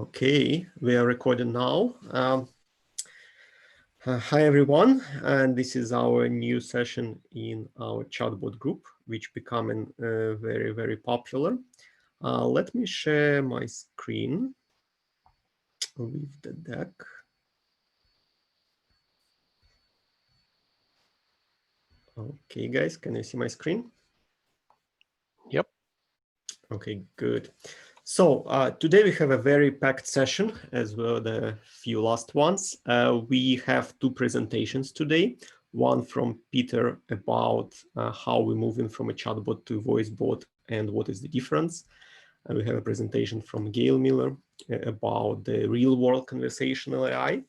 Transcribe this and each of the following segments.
Okay, we are recording now. Hi everyone, and this is our new session in our chatbot group, which becoming very, very popular. Let me share my screen with the deck. Okay, guys, can you see my screen? Yep. Okay, good. So today we have a very packed session, as well the few last ones. We have two presentations today. One from Peter about how we're moving from a chatbot to voicebot and what is the difference. And we have a presentation from Gail Miller about the real-world conversational AI.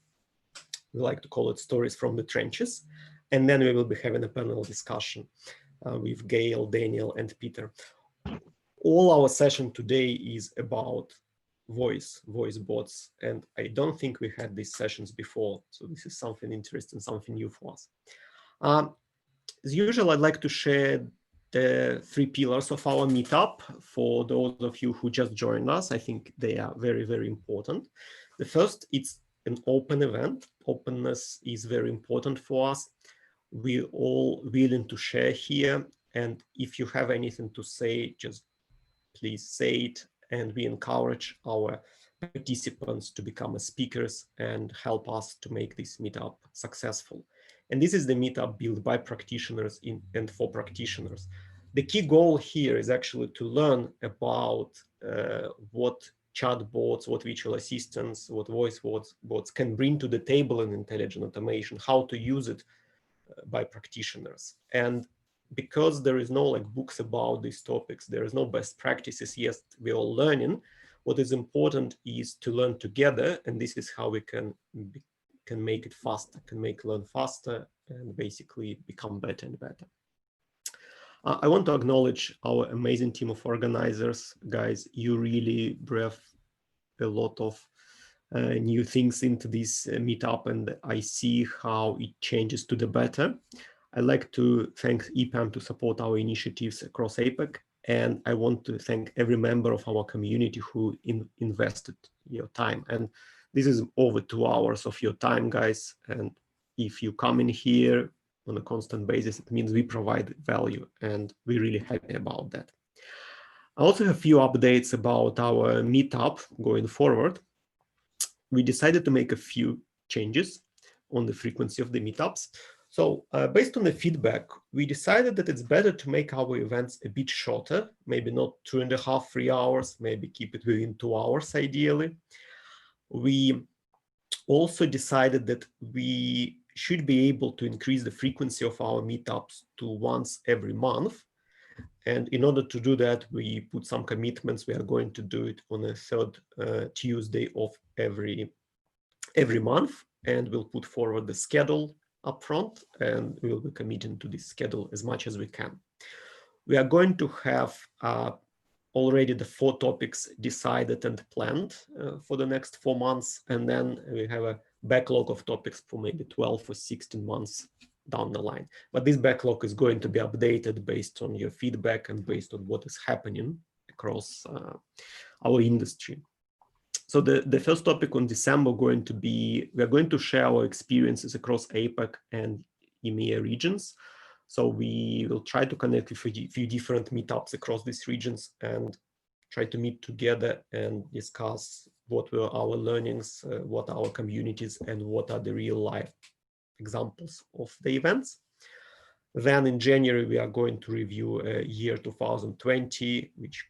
We like to call it stories from the trenches. And then we will be having a panel discussion with Gail, Daniel, and Peter. All our session today is about voice bots, and I don't think we had these sessions before, so this is something interesting, something new for us. As usual, I'd like to share the three pillars of our meetup. For those of you who just joined us, I think they are very, very important. The first, it's an open event. Openness is very important for us. We're all willing to share here, and if you have anything to say, just please say it, and we encourage our participants to become speakers and help us to make this meetup successful. And this is the meetup built by practitioners and for practitioners. The key goal here is actually to learn about what chatbots, what virtual assistants, what voice bots can bring to the table in intelligent automation, how to use it by practitioners. And because there is no like books about these topics, there is no best practices. Yes, we're all learning. What is important is to learn together, and this is how we can make it faster, can make learn faster, and basically become better and better. I want to acknowledge our amazing team of organizers, guys. You really brought a lot of new things into this meetup, and I see how it changes to the better. I'd like to thank EPAM to support our initiatives across APAC, and I want to thank every member of our community who invested your time. And this is over 2 hours of your time, guys. And if you come in here on a constant basis, it means we provide value, and we're really happy about that. I also have a few updates about our meetup going forward. We decided to make a few changes on the frequency of the meetups. So based on the feedback, we decided that it's better to make our events a bit shorter, maybe not 2.5, 3 hours, maybe keep it within 2 hours ideally. We also decided that we should be able to increase the frequency of our meetups to once every month. And in order to do that, we put some commitments. We are going to do it on a third Tuesday of every month, and we'll put forward the schedule up front, and we will be committing to this schedule as much as we can. We are going to have already the 4 topics decided and planned for the next 4 months, and then we have a backlog of topics for maybe 12 or 16 months down the line. But this backlog is going to be updated based on your feedback and based on what is happening across our industry. So the first topic on December going to be, we're going to share our experiences across APAC and EMEA regions. So we will try to connect with a few different meetups across these regions and try to meet together and discuss what were our learnings, what are our communities, and what are the real life examples of the events. Then in January, we are going to review year 2020, which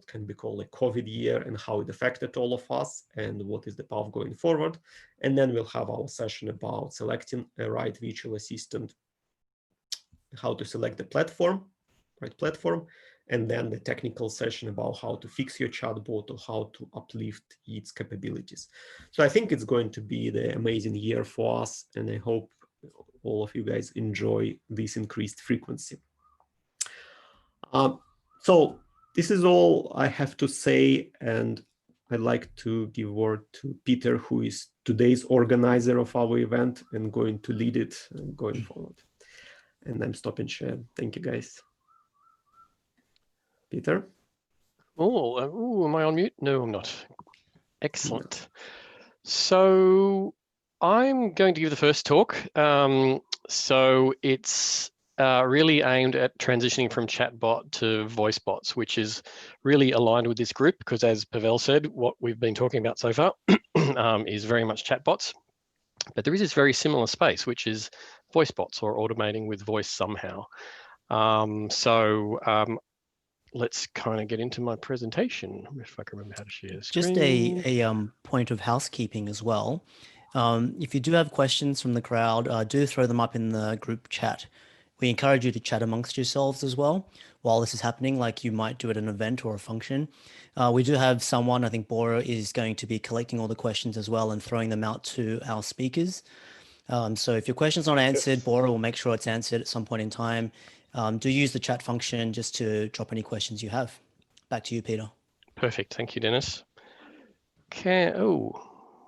can be called a COVID year, and how it affected all of us and what is the path going forward. And then we'll have our session about selecting a right virtual assistant, how to select the right platform, and then the technical session about how to fix your chatbot or how to uplift its capabilities. So I think it's going to be the amazing year for us, and I hope all of you guys enjoy this increased frequency. So this is all I have to say, and I'd like to give word to Peter, who is today's organizer of our event and going to lead it going forward. And I'm stopping share. Thank you, guys. Peter? Oh, am I on mute? No, I'm not. Excellent. So I'm going to give the first talk. So it's really aimed at transitioning from chatbot to voicebots, which is really aligned with this group because, as Pavel said, what we've been talking about so far is very much chatbots. But there is this very similar space, which is voicebots or automating with voice somehow. Let's kind of get into my presentation, if I can remember how to share the screen. Just a point of housekeeping as well. If you do have questions from the crowd, do throw them up in the group chat. We encourage you to chat amongst yourselves as well while this is happening, like you might do at an event or a function. We do have someone, I think Bora is going to be collecting all the questions as well and throwing them out to our speakers. So if your question's not answered, Bora will make sure it's answered at some point in time. Do use the chat function just to drop any questions you have. Back to you, Peter. Perfect. Thank you, Dennis. Okay. Oh,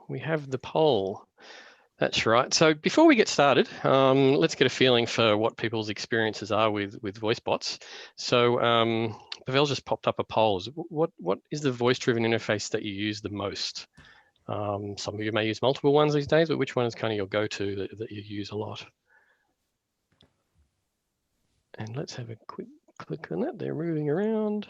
we have the poll. That's right. So before we get started, let's get a feeling for what people's experiences are with VoiceBots. So Pavel just popped up a poll. What is the voice-driven interface that you use the most? Some of you may use multiple ones these days, but which one is kind of your go-to that you use a lot? And let's have a quick click on that. They're moving around.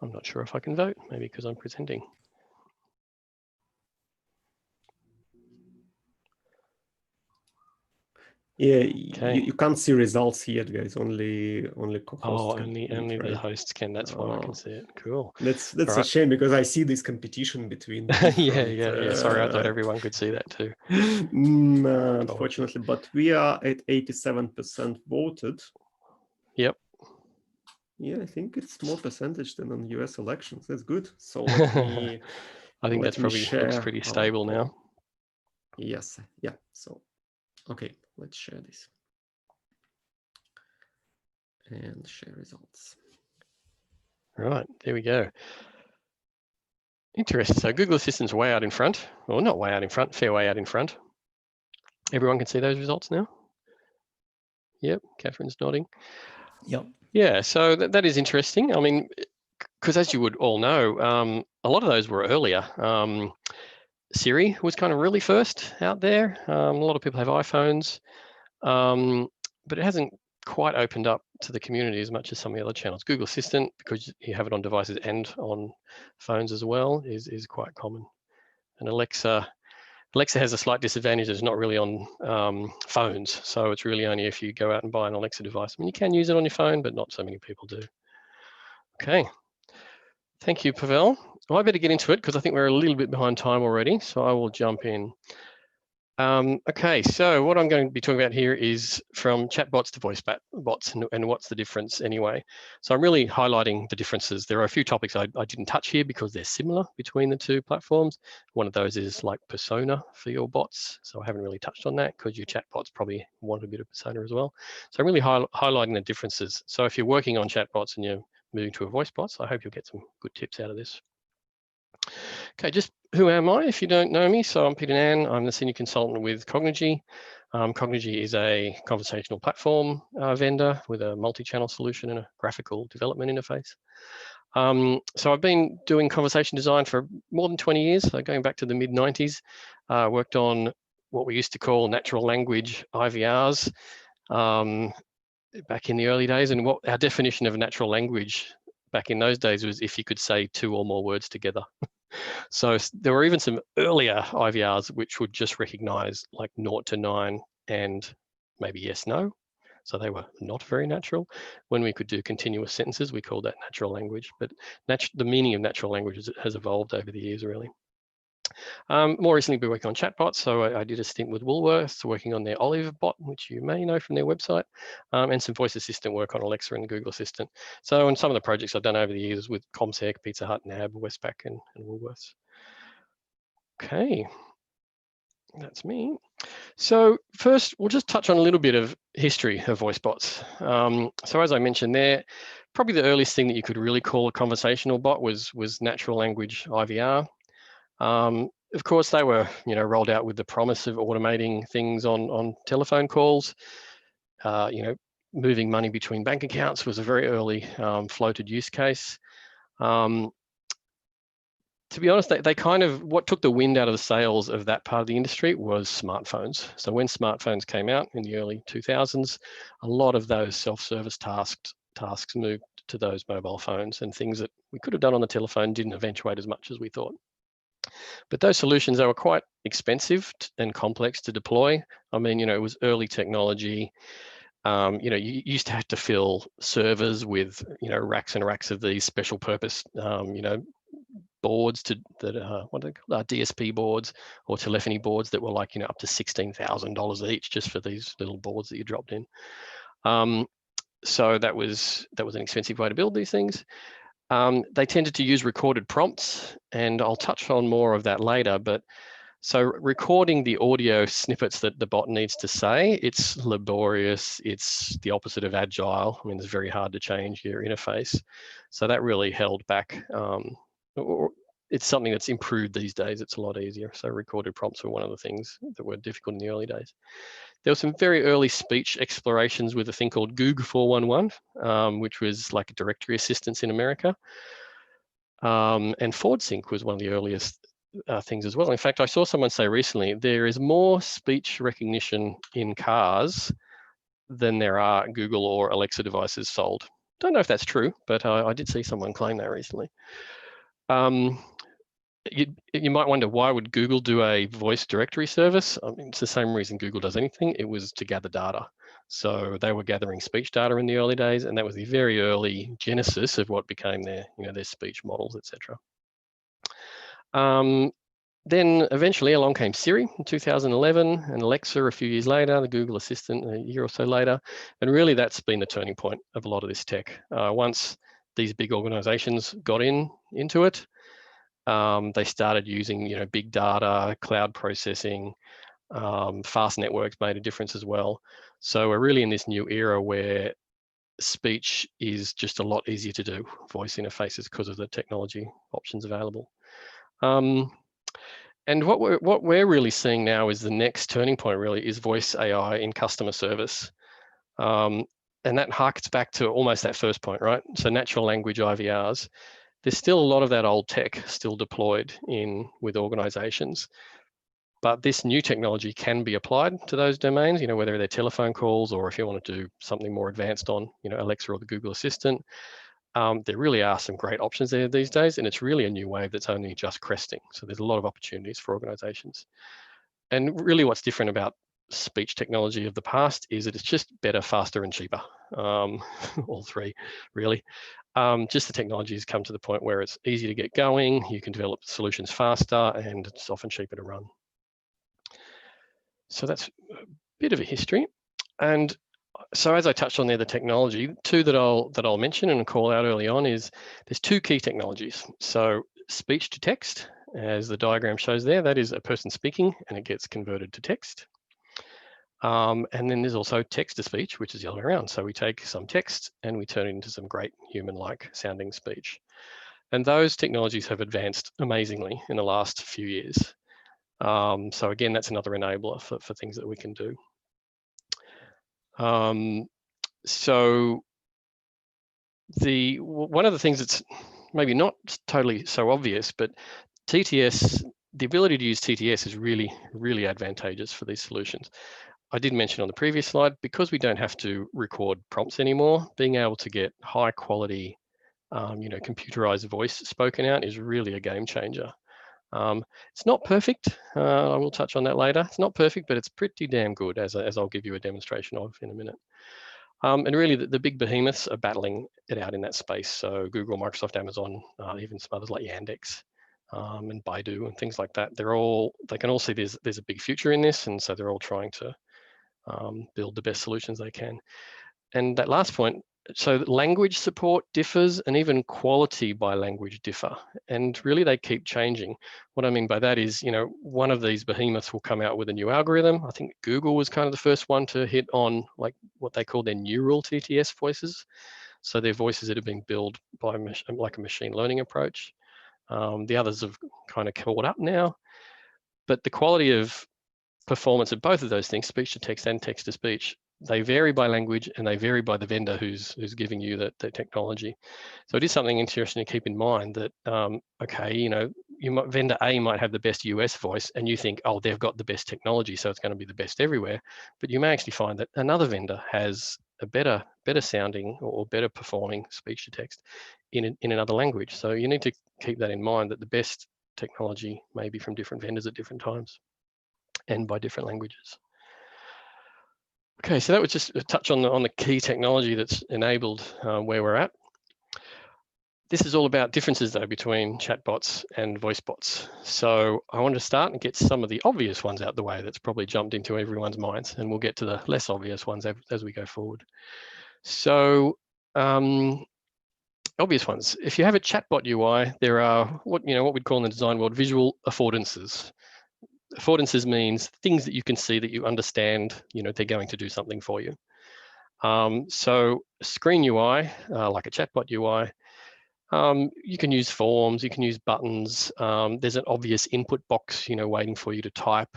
I'm not sure if I can vote, maybe because I'm presenting. Yeah, Okay. you can't see results yet, guys. Only co-hosts. Oh, only the hosts can. That's why I can see it. Cool. That's a shame because I see this competition between different, yeah. Sorry, I thought everyone could see that too. Unfortunately, but we are at 87% voted. Yep. Yeah, I think it's more percentage than on US elections. That's good. So let me. I think that's probably looks pretty stable now. Yes. Yeah. So, okay, let's share this and share results. Right, there we go. Interesting. So Google Assistant's way out in front. Well, not way out in front, fair way out in front. Everyone can see those results now? Yep, Catherine's nodding. Yep. Yeah, so that is interesting. I mean, because as you would all know, a lot of those were earlier. Siri was kind of really first out there. A lot of people have iPhones, but it hasn't quite opened up to the community as much as some of the other channels. Google Assistant, because you have it on devices and on phones as well, is quite common. And Alexa has a slight disadvantage. It's not really on phones, so it's really only if you go out and buy an Alexa device. I mean, you can use it on your phone, but not so many people do. Okay. Thank you, Pavel. Well, I better get into it because I think we're a little bit behind time already, so I will jump in. Okay, so what I'm going to be talking about here is from chatbots to voicebots and what's the difference anyway. So I'm really highlighting the differences. There are a few topics I didn't touch here because they're similar between the two platforms. One of those is like persona for your bots. So I haven't really touched on that because your chatbots probably want a bit of persona as well. So I'm really highlighting the differences. So if you're working on chatbots and you're moving to a voicebot, I hope you'll get some good tips out of this. Okay, just who am I if you don't know me? So I'm Peter Nann, I'm the Senior Consultant with Cognigy. Cognigy is a conversational platform vendor with a multi-channel solution and a graphical development interface. So I've been doing conversation design for more than 20 years, so going back to the mid-90s. Worked on what we used to call natural language IVRs back in the early days, and what our definition of a natural language back in those days was if you could say 2 or more words together. So there were even some earlier IVRs which would just recognize like 0 to 9 and maybe yes, no. So they were not very natural. When we could do continuous sentences, we called that natural language, but the meaning of natural language has evolved over the years, really. More recently, been working on chatbots. So I did a stint with Woolworths, working on their Olive bot, which you may know from their website, and some voice assistant work on Alexa and Google Assistant. So on some of the projects I've done over the years with ComSec, Pizza Hut, NAB, Westpac, and Woolworths. Okay, that's me. So first, we'll just touch on a little bit of history of VoiceBots. So as I mentioned there, probably the earliest thing that you could really call a conversational bot was natural language IVR. Of course, they were rolled out with the promise of automating things on telephone calls. moving money between bank accounts was a very early floated use case. To be honest, they kind of, what took the wind out of the sails of that part of the industry was smartphones. So when smartphones came out in the early 2000s, a lot of those self-service tasks moved to those mobile phones, and things that we could have done on the telephone didn't eventuate as much as we thought. But those solutions, they were quite expensive and complex to deploy. I mean, you know, it was early technology. You know, you used to have to fill servers with, you know, racks and racks of these special purpose, you know, boards what are they called? DSP boards or telephony boards that were like, you know, up to $16,000 each just for these little boards that you dropped in. So that was an expensive way to build these things. They tended to use recorded prompts, and I'll touch on more of that later. But so recording the audio snippets that the bot needs to say, it's laborious. It's the opposite of agile. I mean, it's very hard to change your interface. So that really held back. It's something that's improved these days. It's a lot easier. So recorded prompts were one of the things that were difficult in the early days. There were some very early speech explorations with a thing called Goog 411, which was like a directory assistance in America. And FordSync was one of the earliest things as well. In fact, I saw someone say recently, there is more speech recognition in cars than there are Google or Alexa devices sold. Don't know if that's true, but I did see someone claim that recently. You might wonder, why would Google do a voice directory service? I mean, it's the same reason Google does anything. It was to gather data. So they were gathering speech data in the early days, and that was the very early genesis of what became their, you know, their speech models, etc. Then eventually along came Siri in 2011, and Alexa a few years later, the Google Assistant a year or so later, and really that's been the turning point of a lot of this tech. Once these big organizations got into it, they started using, you know, big data, cloud processing, fast networks made a difference as well. So we're really in this new era where speech is just a lot easier to do, voice interfaces, because of the technology options available. And what we're really seeing now is the next turning point really is voice AI in customer service. And that harkens back to almost that first point, right? So natural language IVRs. There's still a lot of that old tech still deployed with organizations, but this new technology can be applied to those domains, you know, whether they're telephone calls or if you want to do something more advanced on, you know, Alexa or the Google Assistant. There really are some great options there these days, and it's really a new wave that's only just cresting. So there's a lot of opportunities for organizations. And really what's different about speech technology of the past is that it's just better, faster, and cheaper. All three, really. Just the technology has come to the point where it's easy to get going, you can develop solutions faster, and it's often cheaper to run. So that's a bit of a history. And so as I touched on there, the technology, two that I'll mention and call out early on is there's two key technologies. So speech to text, as the diagram shows there, that is a person speaking and it gets converted to text. And then there's also text to speech, which is the other way around. So we take some text and we turn it into some great human-like sounding speech. And those technologies have advanced amazingly in the last few years. So again, that's another enabler for things that we can do. So one of the things that's maybe not totally so obvious, but TTS, the ability to use TTS is really, really advantageous for these solutions. I did mention on the previous slide, because we don't have to record prompts anymore, being able to get high quality, you know, computerized voice spoken out is really a game changer. It's not perfect. I will touch on that later. It's not perfect, but it's pretty damn good, as I'll give you a demonstration of in a minute. And really, the big behemoths are battling it out in that space. So Google, Microsoft, Amazon, even some others like Yandex and Baidu and things like that. They can all see there's a big future in this, and so they're all trying to build the best solutions they can. And that last point, so language support differs, and even quality by language differ. And really they keep changing. What I mean by that is, you know, one of these behemoths will come out with a new algorithm. I think Google was kind of the first one to hit on like what they call their neural TTS voices. So they're voices that have been built by like a machine learning approach. The others have kind of caught up now, but the quality of performance of both of those things, speech to text and text to speech, they vary by language and they vary by the vendor who's giving you the technology. So it is something interesting to keep in mind that, okay, you know, vendor A might have the best US voice and you think, oh, they've got the best technology, so it's going to be the best everywhere. But you may actually find that another vendor has a better sounding or better performing speech to text in another language. So you need to keep that in mind, that the best technology may be from different vendors at different times and by different languages. Okay, so that was just a touch on the key technology that's enabled where we're at. This is all about differences though between chatbots and voicebots. So I want to start and get some of the obvious ones out the way that's probably jumped into everyone's minds, and we'll get to the less obvious ones as we go forward. So obvious ones. If you have a chatbot UI, there are what we'd call in the design world visual affordances. Affordances means things that you can see that you understand, they're going to do something for you. So screen UI, like a chatbot UI, you can use forms, you can use buttons. There's an obvious input box, waiting for you to type.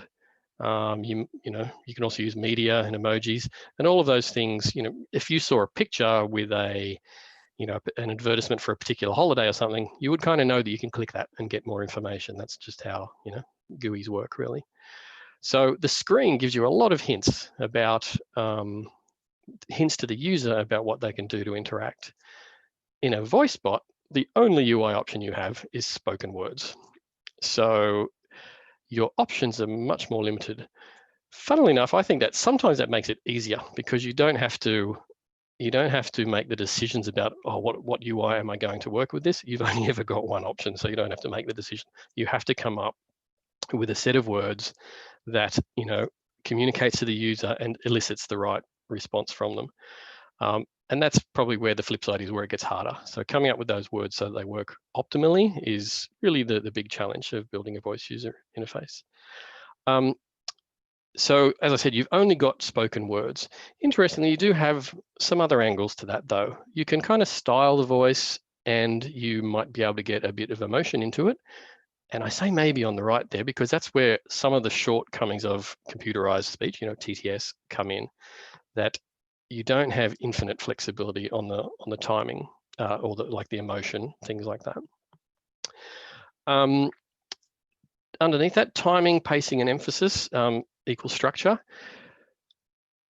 You can also use media and emojis and all of those things. If you saw a picture with an advertisement for a particular holiday or something, you would kind of know that you can click that and get more information. That's just how, GUIs work, really. So the screen gives you a lot of hints to the user about what they can do to interact. In a VoiceBot, the only UI option you have is spoken words. So your options are much more limited. Funnily enough, I think that sometimes that makes it easier because you don't have to make the decisions about, oh, what UI am I going to work with this? You've only ever got one option, so you don't have to make the decision. You have to come up with a set of words that communicates to the user and elicits the right response from them. And that's probably where the flip side is, where it gets harder. So coming up with those words so that they work optimally is really the big challenge of building a voice user interface. So as I said, you've only got spoken words. Interestingly, you do have some other angles to that though. You can kind of style the voice and you might be able to get a bit of emotion into it. And I say maybe on the right there because that's where some of the shortcomings of computerized speech, TTS, come in, that you don't have infinite flexibility on the timing or the emotion, things like that. Underneath that, timing, pacing, and emphasis equal structure.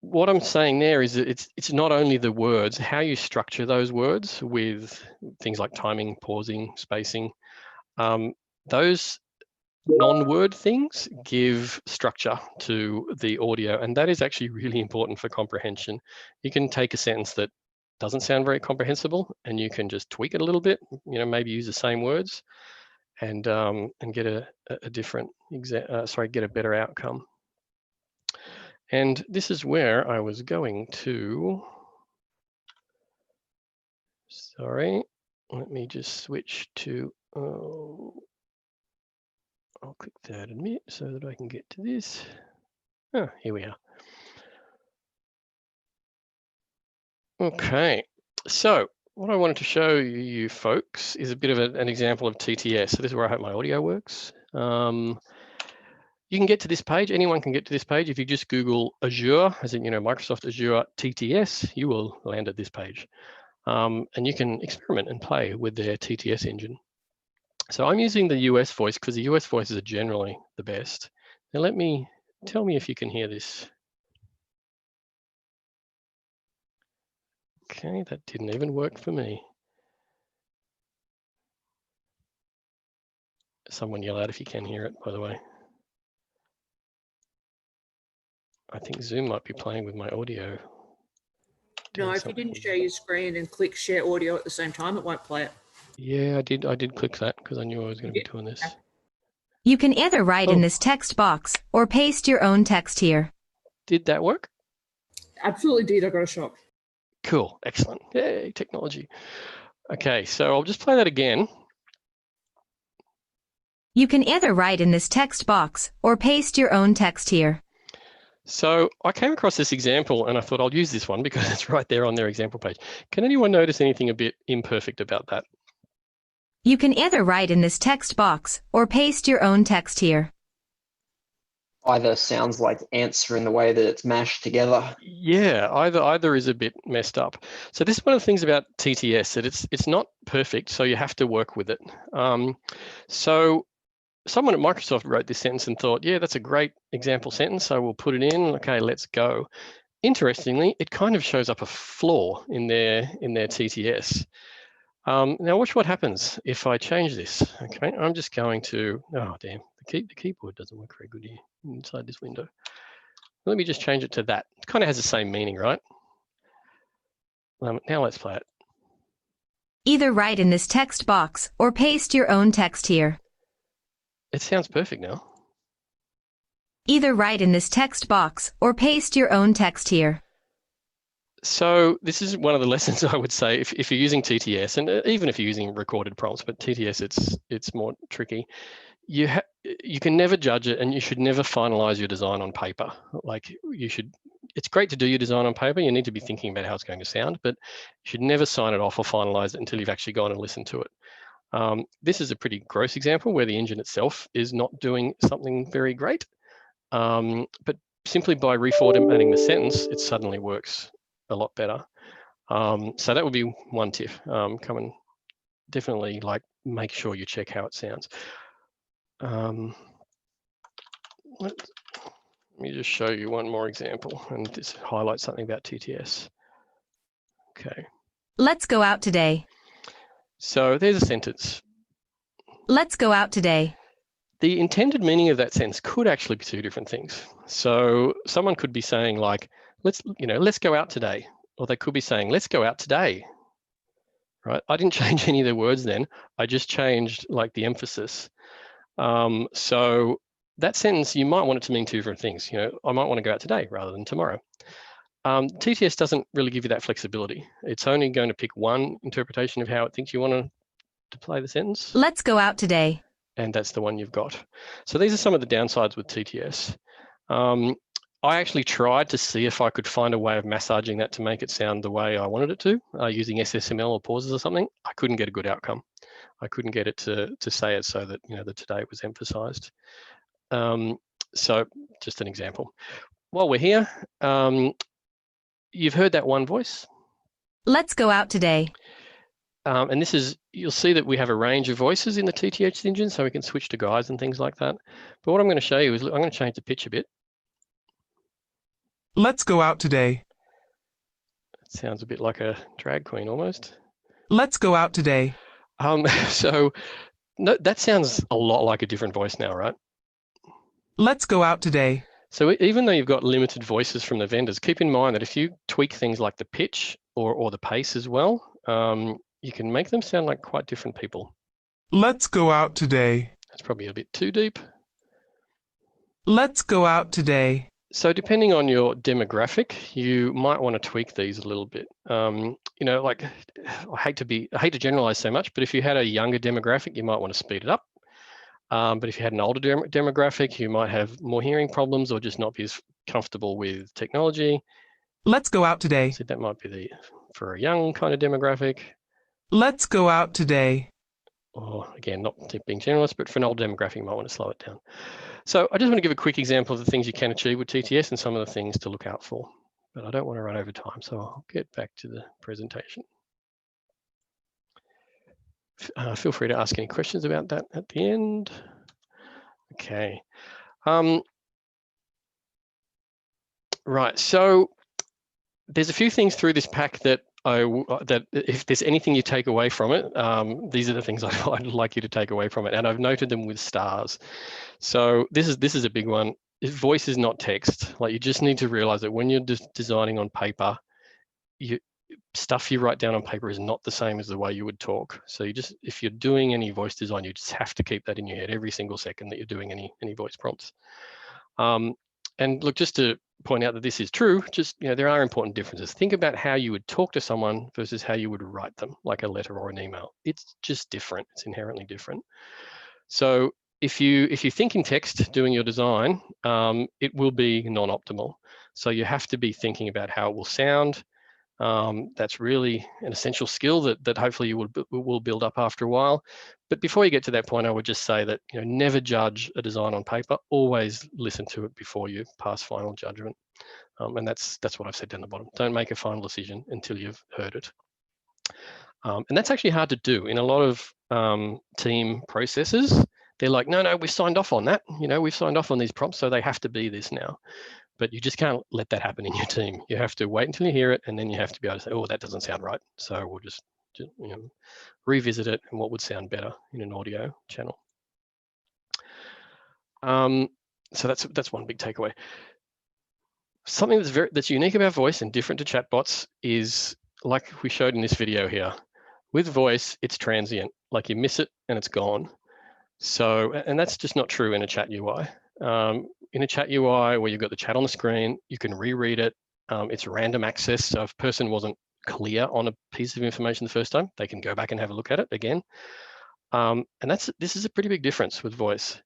What I'm saying there is that it's not only the words, how you structure those words with things like timing, pausing, spacing. Those non-word things give structure to the audio, and that is actually really important for comprehension. You can take a sentence that doesn't sound very comprehensible and you can just tweak it a little bit, maybe use the same words and get get a better outcome. And this is where I was going to, let me just switch to, I'll click that admit so that I can get to this. Oh, here we are. Okay, so what I wanted to show you folks is a bit of an example of TTS. So this is where I hope my audio works. You can get to this page, anyone can get to this page. If you just Google Azure, as in, Microsoft Azure TTS, you will land at this page. And you can experiment and play with their TTS engine. So I'm using the US voice because the US voices are generally the best. Now tell me if you can hear this. Okay, that didn't even work for me. Someone yell out if you can hear it, by the way. I think Zoom might be playing with my audio. No, if you didn't share your screen and click share audio at the same time, it won't play it. Yeah, I did click that because I knew I was going to be doing this. You can either write in this text box or paste your own text here. Did that work? Absolutely did. I got a shock. Cool, excellent. Yay, technology. Okay, so I'll just play that again. You can either write in this text box or paste your own text here. So I came across this example and I thought I'll use this one because it's right there on their example page. Can anyone notice anything a bit imperfect about that? You can either write in this text box or paste your own text here. either sounds like answer in the way that it's mashed together. Yeah, either is a bit messed up. So this is one of the things about TTS, that it's not perfect, so you have to work with it. So someone at Microsoft wrote this sentence and thought, yeah, that's a great example sentence, so we'll put it in. Okay, let's go. Interestingly, it kind of shows up a flaw in their TTS. Now watch what happens if I change this. Okay, I'm just going to, oh damn, the keyboard doesn't work very good here inside this window. Let me just change it to that. It kind of has the same meaning, right? Now let's play it. Either write in this text box or paste your own text here. It sounds perfect now. Either write in this text box or paste your own text here. So this is one of the lessons I would say if you're using TTS, and even if you're using recorded prompts, but TTS it's more tricky. You can never judge it, and you should never finalize your design on paper. Like you should. It's great to do your design on paper. You need to be thinking about how it's going to sound, but you should never sign it off or finalize it until you've actually gone and listened to it. This is a pretty gross example where the engine itself is not doing something very great, but simply by reformatting the sentence, it suddenly works a lot better. So that would be one tip. Come and definitely make sure you check how it sounds. Let me just show you one more example, and this highlights something about TTS. Okay. Let's go out today. So there's a sentence. Let's go out today. The intended meaning of that sentence could actually be two different things. So someone could be saying let's go out today, or they could be saying, let's go out today. Right? I didn't change any of the words then. I just changed the emphasis. So that sentence, you might want it to mean two different things. I might want to go out today rather than tomorrow. TTS doesn't really give you that flexibility. It's only going to pick one interpretation of how it thinks you want to play the sentence. Let's go out today. And that's the one you've got. So these are some of the downsides with TTS. I actually tried to see if I could find a way of massaging that to make it sound the way I wanted it to, using SSML or pauses or something. I couldn't get a good outcome. I couldn't get it to say it so that the today was emphasized. So just an example. While we're here, you've heard that one voice. Let's go out today. And this is, you'll see that we have a range of voices in the TTS engine, so we can switch to guides and things like that. But what I'm going to show you is, I'm going to change the pitch a bit. Let's go out today. It sounds a bit like a drag queen almost. Let's go out today. So no, that sounds a lot like a different voice now, right? Let's go out today. So even though you've got limited voices from the vendors, keep in mind that if you tweak things like the pitch or the pace as well, you can make them sound like quite different people. Let's go out today. That's probably a bit too deep. Let's go out today. So depending on your demographic, you might want to tweak these a little bit. I hate to generalize so much, but if you had a younger demographic, you might want to speed it up. But if you had an older demographic, you might have more hearing problems or just not be as comfortable with technology. Let's go out today. So that might be for a young kind of demographic. Let's go out today. Or again, not being generous, but for an older demographic, you might want to slow it down. So I just want to give a quick example of the things you can achieve with TTS and some of the things to look out for. But I don't want to run over time, so I'll get back to the presentation. Feel free to ask any questions about that at the end. Okay. Right, so there's a few things through this pack that if there's anything you take away from it, these are the things I'd like you to take away from it, and I've noted them with stars. So this is a big one. Voice is not text. You just need to realize that when you're designing on paper, stuff you write down on paper is not the same as the way you would talk. So if you're doing any voice design, you just have to keep that in your head every single second that you're doing any voice prompts. And look, just to point out that this is true, there are important differences. Think about how you would talk to someone versus how you would write them, like a letter or an email. It's just different. It's inherently different. So if you think in text doing your design, it will be non-optimal. So you have to be thinking about how it will sound, That's really an essential skill that hopefully you will build up after a while. But before you get to that point, I would just say that never judge a design on paper. Always listen to it before you pass final judgment. And that's what I've said down the bottom. Don't make a final decision until you've heard it. And that's actually hard to do in a lot of team processes. They're like, no, we've signed off on that. We've signed off on these prompts, so they have to be this now. But you just can't let that happen in your team. You have to wait until you hear it, and then you have to be able to say, oh, that doesn't sound right. So we'll just revisit it and what would sound better in an audio channel. So that's one big takeaway. Something that's unique about voice and different to chatbots is, like we showed in this video here, with voice, it's transient. Like you miss it and it's gone. So, and that's just not true in a chat UI. In a chat UI where you've got the chat on the screen, you can reread it. It's random access. So if a person wasn't clear on a piece of information the first time, they can go back and have a look at it again. And this is a pretty big difference with voice.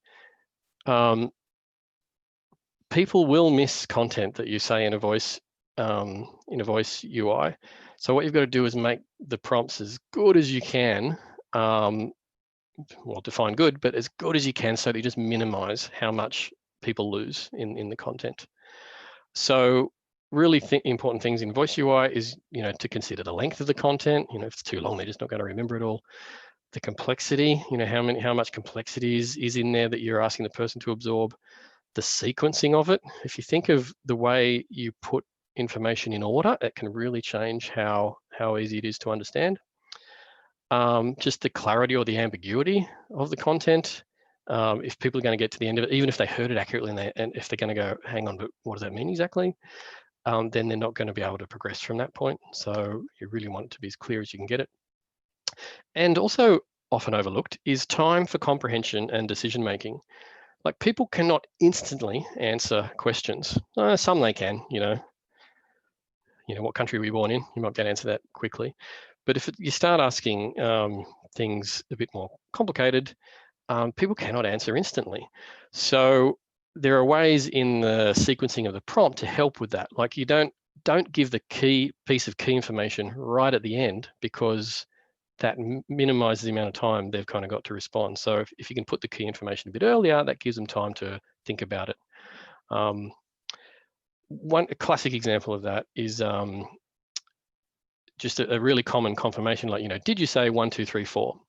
People will miss content that you say in a voice UI. So what you've got to do is make the prompts as good as you can. Well, define good, but as good as you can, so that you just minimize how much people lose in the content. So really important things in voice UI is to consider the length of the content. If it's too long, they're just not going to remember it all. The complexity, how much complexity is in there that you're asking the person to absorb. The sequencing of it. If you think of the way you put information in order, it can really change how easy it is to understand. Just the clarity or the ambiguity of the content. If people are going to get to the end of it, even if they heard it accurately, and if they're going to go, hang on, but what does that mean exactly? Then they're not going to be able to progress from that point. So you really want it to be as clear as you can get it. And also often overlooked is time for comprehension and decision making. Like people cannot instantly answer questions. Some they can, what country were you born in? You might be able to answer that quickly. But if you start asking things a bit more complicated, people cannot answer instantly. So there are ways in the sequencing of the prompt to help with that. Like you don't give the key piece of key information right at the end, because that minimizes the amount of time they've kind of got to respond. So if you can put the key information a bit earlier, that gives them time to think about it. One classic example of that is just a really common confirmation, like, did you say 1, 2, 3, 4?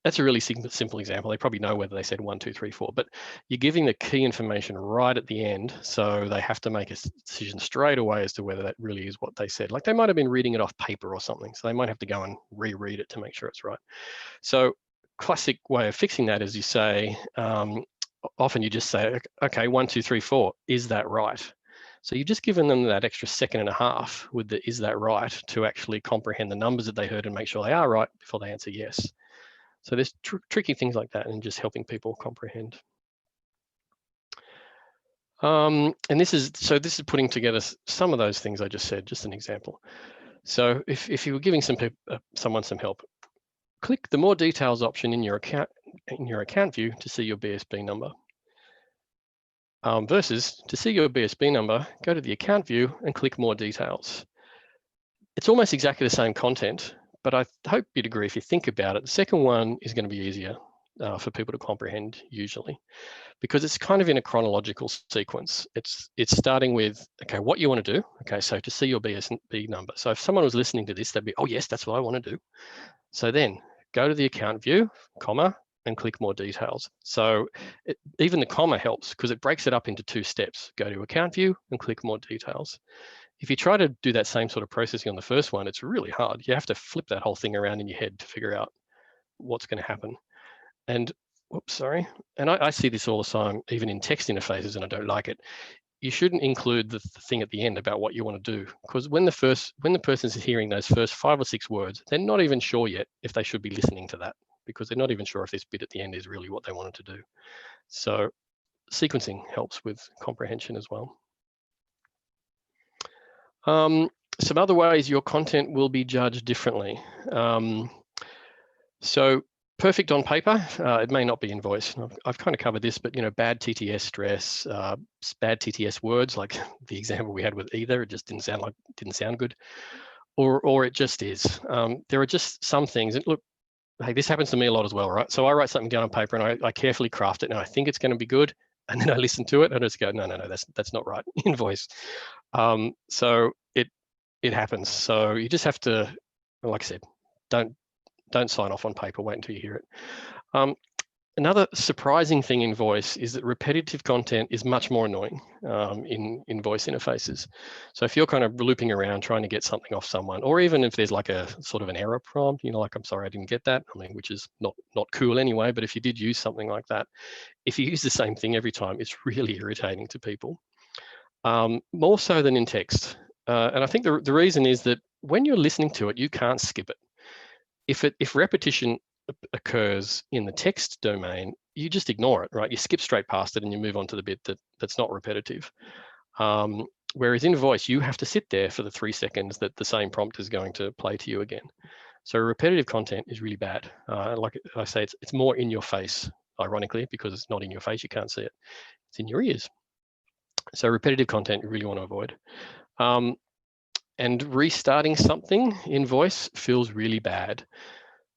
That's a really simple example. They probably know whether they said 1, 2, 3, 4, but you're giving the key information right at the end, so they have to make a decision straight away as to whether that really is what they said. Like they might have been reading it off paper or something, so they might have to go and reread it to make sure it's right. So classic way of fixing that is you say, often you just say, okay, 1, 2, 3, 4, is that right? So you've just given them that extra second and a half with the is that right to actually comprehend the numbers that they heard and make sure they are right before they answer yes. So there's tricky things like that, and just helping people comprehend. And this is putting together some of those things I just said, just an example. So if you were giving someone some help, click the more details option in your account view to see your BSB number. Versus to see your BSB number, go to the account view and click more details. It's almost exactly the same content, but I hope you'd agree, if you think about it, the second one is going to be easier for people to comprehend usually, because it's kind of in a chronological sequence. It's starting with, okay, what you want to do. Okay, so to see your BSB number. So if someone was listening to this, they'd be, oh yes, that's what I want to do. So then go to the account view, comma, and click more details. So even the comma helps, because it breaks it up into 2 steps. Go to account view and click more details. If you try to do that same sort of processing on the first one, it's really hard. You have to flip that whole thing around in your head to figure out what's going to happen. And whoops, sorry. And I see this all the time, even in text interfaces, and I don't like it. You shouldn't include the thing at the end about what you want to do, because when the person's hearing those first 5 or 6 words, they're not even sure yet if they should be listening to that, because they're not even sure if this bit at the end is really what they wanted to do. So sequencing helps with comprehension as well. Some other ways your content will be judged differently. So perfect on paper. It may not be in voice. I've kind of covered this, but bad TTS stress, bad TTS words, like the example we had with either, it just didn't sound good, or it just is. There are just some things. And look, hey, this happens to me a lot as well, right? So I write something down on paper and I carefully craft it, and I think it's going to be good, and then I listen to it and I just go, no, that's not right in voice. So it happens. So you just have to, like I said, don't sign off on paper. Wait until you hear it. Another surprising thing in voice is that repetitive content is much more annoying in voice interfaces. So if you're kind of looping around trying to get something off someone, or even if there's like a sort of an error prompt, like, I'm sorry, I didn't get that. I mean, which is not cool anyway, but if you did use something like that, if you use the same thing every time, it's really irritating to people, more so than in text. And I think the reason is that when you're listening to it, you can't skip it. If repetition occurs in the text domain, you just ignore it, right? You skip straight past it and you move on to the bit that's not repetitive. Whereas in voice, you have to sit there for the 3 seconds that the same prompt is going to play to you again. So repetitive content is really bad. Like I say, it's more in your face, ironically, because it's not in your face, you can't see it. It's in your ears. So repetitive content you really want to avoid. And restarting something in voice feels really bad.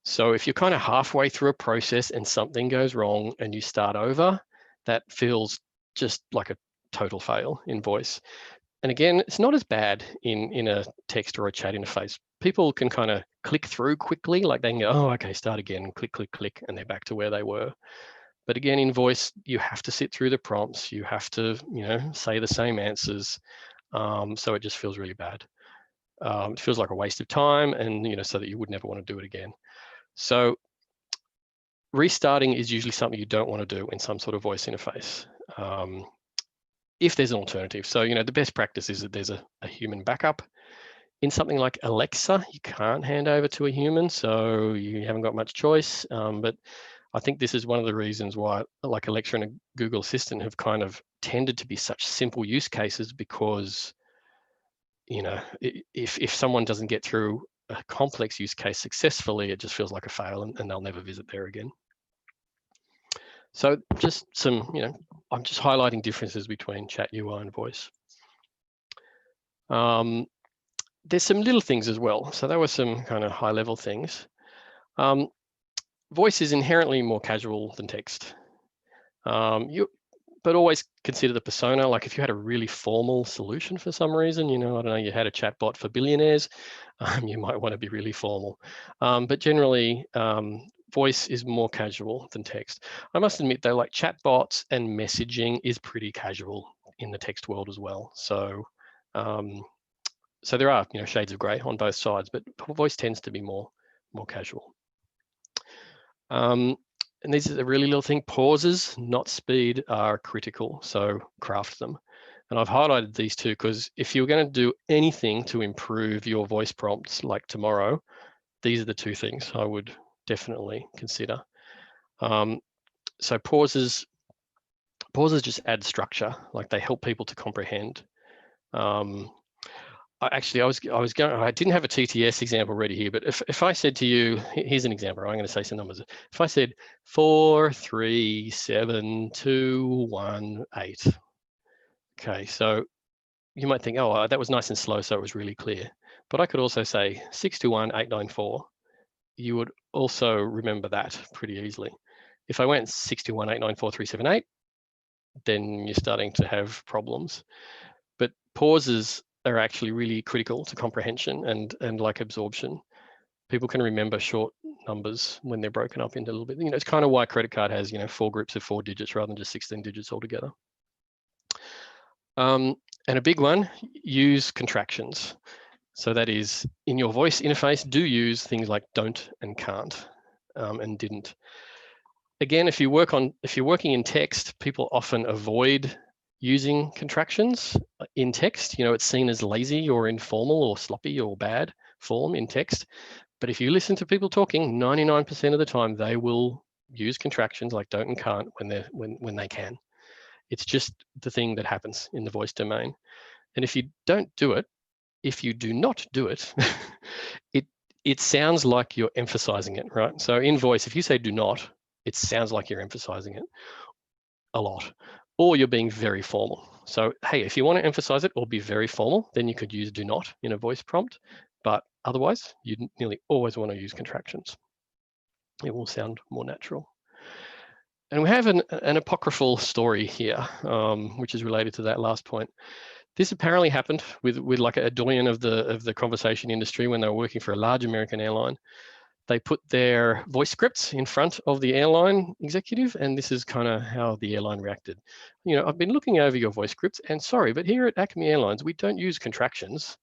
So if you're kind of halfway through a process and something goes wrong and you start over, that feels just like a total fail in voice. And again, it's not as bad in a text or a chat interface. People can kind of click through quickly, like they can go, oh, okay, start again, click, click, click, and they're back to where they were. But again, in voice, you have to sit through the prompts. You have to, say the same answers. So it just feels really bad. It feels like a waste of time, and so that you would never want to do it again. So restarting is usually something you don't want to do in some sort of voice interface, if there's an alternative. So the best practice is that there's a human backup. In something like Alexa, you can't hand over to a human, so you haven't got much choice. But I think this is one of the reasons why, like Alexa and a Google Assistant, have kind of tended to be such simple use cases, because if someone doesn't get through a complex use case successfully, it just feels like a fail, and they'll never visit there again. So just some, I'm just highlighting differences between chat UI and voice. There's some little things as well. So there were some kind of high level things. Voice is inherently more casual than text. But always consider the persona. Like if you had a really formal solution for some reason, I don't know, you had a chatbot for billionaires, you might want to be really formal. But generally, voice is more casual than text. I must admit though, like chatbots and messaging is pretty casual in the text world as well. So, so there are, shades of grey on both sides, but voice tends to be more casual. And this is a really little thing, pauses, not speed, are critical, so craft them. And I've highlighted these two because if you're going to do anything to improve your voice prompts like tomorrow, these are the two things I would definitely consider. So pauses just add structure, like they help people to comprehend. I didn't have a TTS example ready here, but if I said to you, here's an example, I'm going to say some numbers. If I said 4, 3, 7, 2, 1, 8. Okay, so you might think, oh, that was nice and slow, so it was really clear. But I could also say 621 894. You would also remember that pretty easily. If I went 621 894 378, then you're starting to have problems. But pauses are actually really critical to comprehension and like absorption. People can remember short numbers when they're broken up into a little bit. It's kind of why credit card has 4 groups of 4 digits rather than just 16 digits altogether. And a big one, use contractions. So that is, in your voice interface, do use things like don't and can't, and didn't. Again, if you're working in text, people often avoid using contractions in text. It's seen as lazy or informal or sloppy or bad form in text. But if you listen to people talking, 99% of the time they will use contractions like don't and can't when they can. It's just the thing that happens in the voice domain. And if you do not do it, it sounds like you're emphasizing it, right? So in voice, if you say do not, it sounds like you're emphasizing it a lot, or you're being very formal. So, hey, if you want to emphasize it or be very formal, then you could use do not in a voice prompt, but otherwise you nearly always want to use contractions. It will sound more natural. And we have an apocryphal story here, which is related to that last point. This apparently happened with like a doyen of the conversation industry when they were working for a large American airline. They put their voice scripts in front of the airline executive, and this is kind of how the airline reacted. You know, I've been looking over your voice scripts, and sorry, but here at Acme Airlines, we don't use contractions.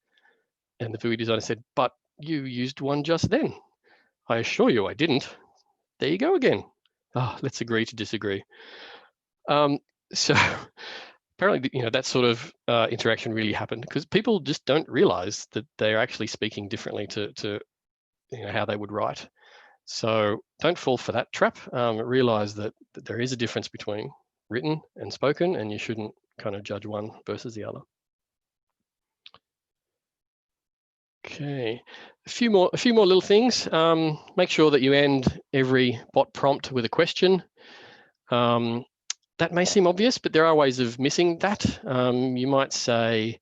And the VUI designer said, but you used one just then. I assure you I didn't. There you go again. Oh, let's agree to disagree. So apparently, you know, that sort of interaction really happened because people just don't realize that they're actually speaking differently to you know, how they would write. So don't fall for that trap. Realize that there is a difference between written and spoken, and you shouldn't kind of judge one versus the other. Okay, a few more little things. Make sure that you end every bot prompt with a question. That may seem obvious, but there are ways of missing that. You might say,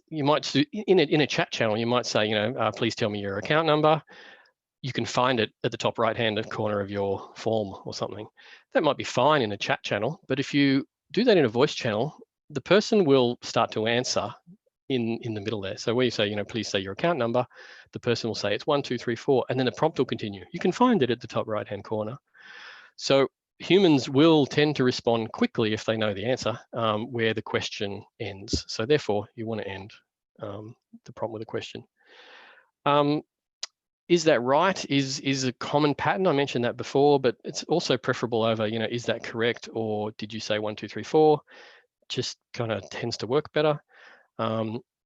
in a chat channel, you might say, you know, please tell me your account number. You can find it at the top right-hand corner of your form or something. That might be fine in a chat channel, but if you do that in a voice channel, the person will start to answer in the middle there. So where you say, you know, please say your account number, the person will say it's 1234, and then the prompt will continue. You can find it at the top right-hand corner. So humans will tend to respond quickly if they know the answer, where the question ends. So therefore, you want to end the prompt with a question. Is that right? Is a common pattern. I mentioned that before, but it's also preferable over, you know, is that correct? Or did you say 1234? Just kind of tends to work better.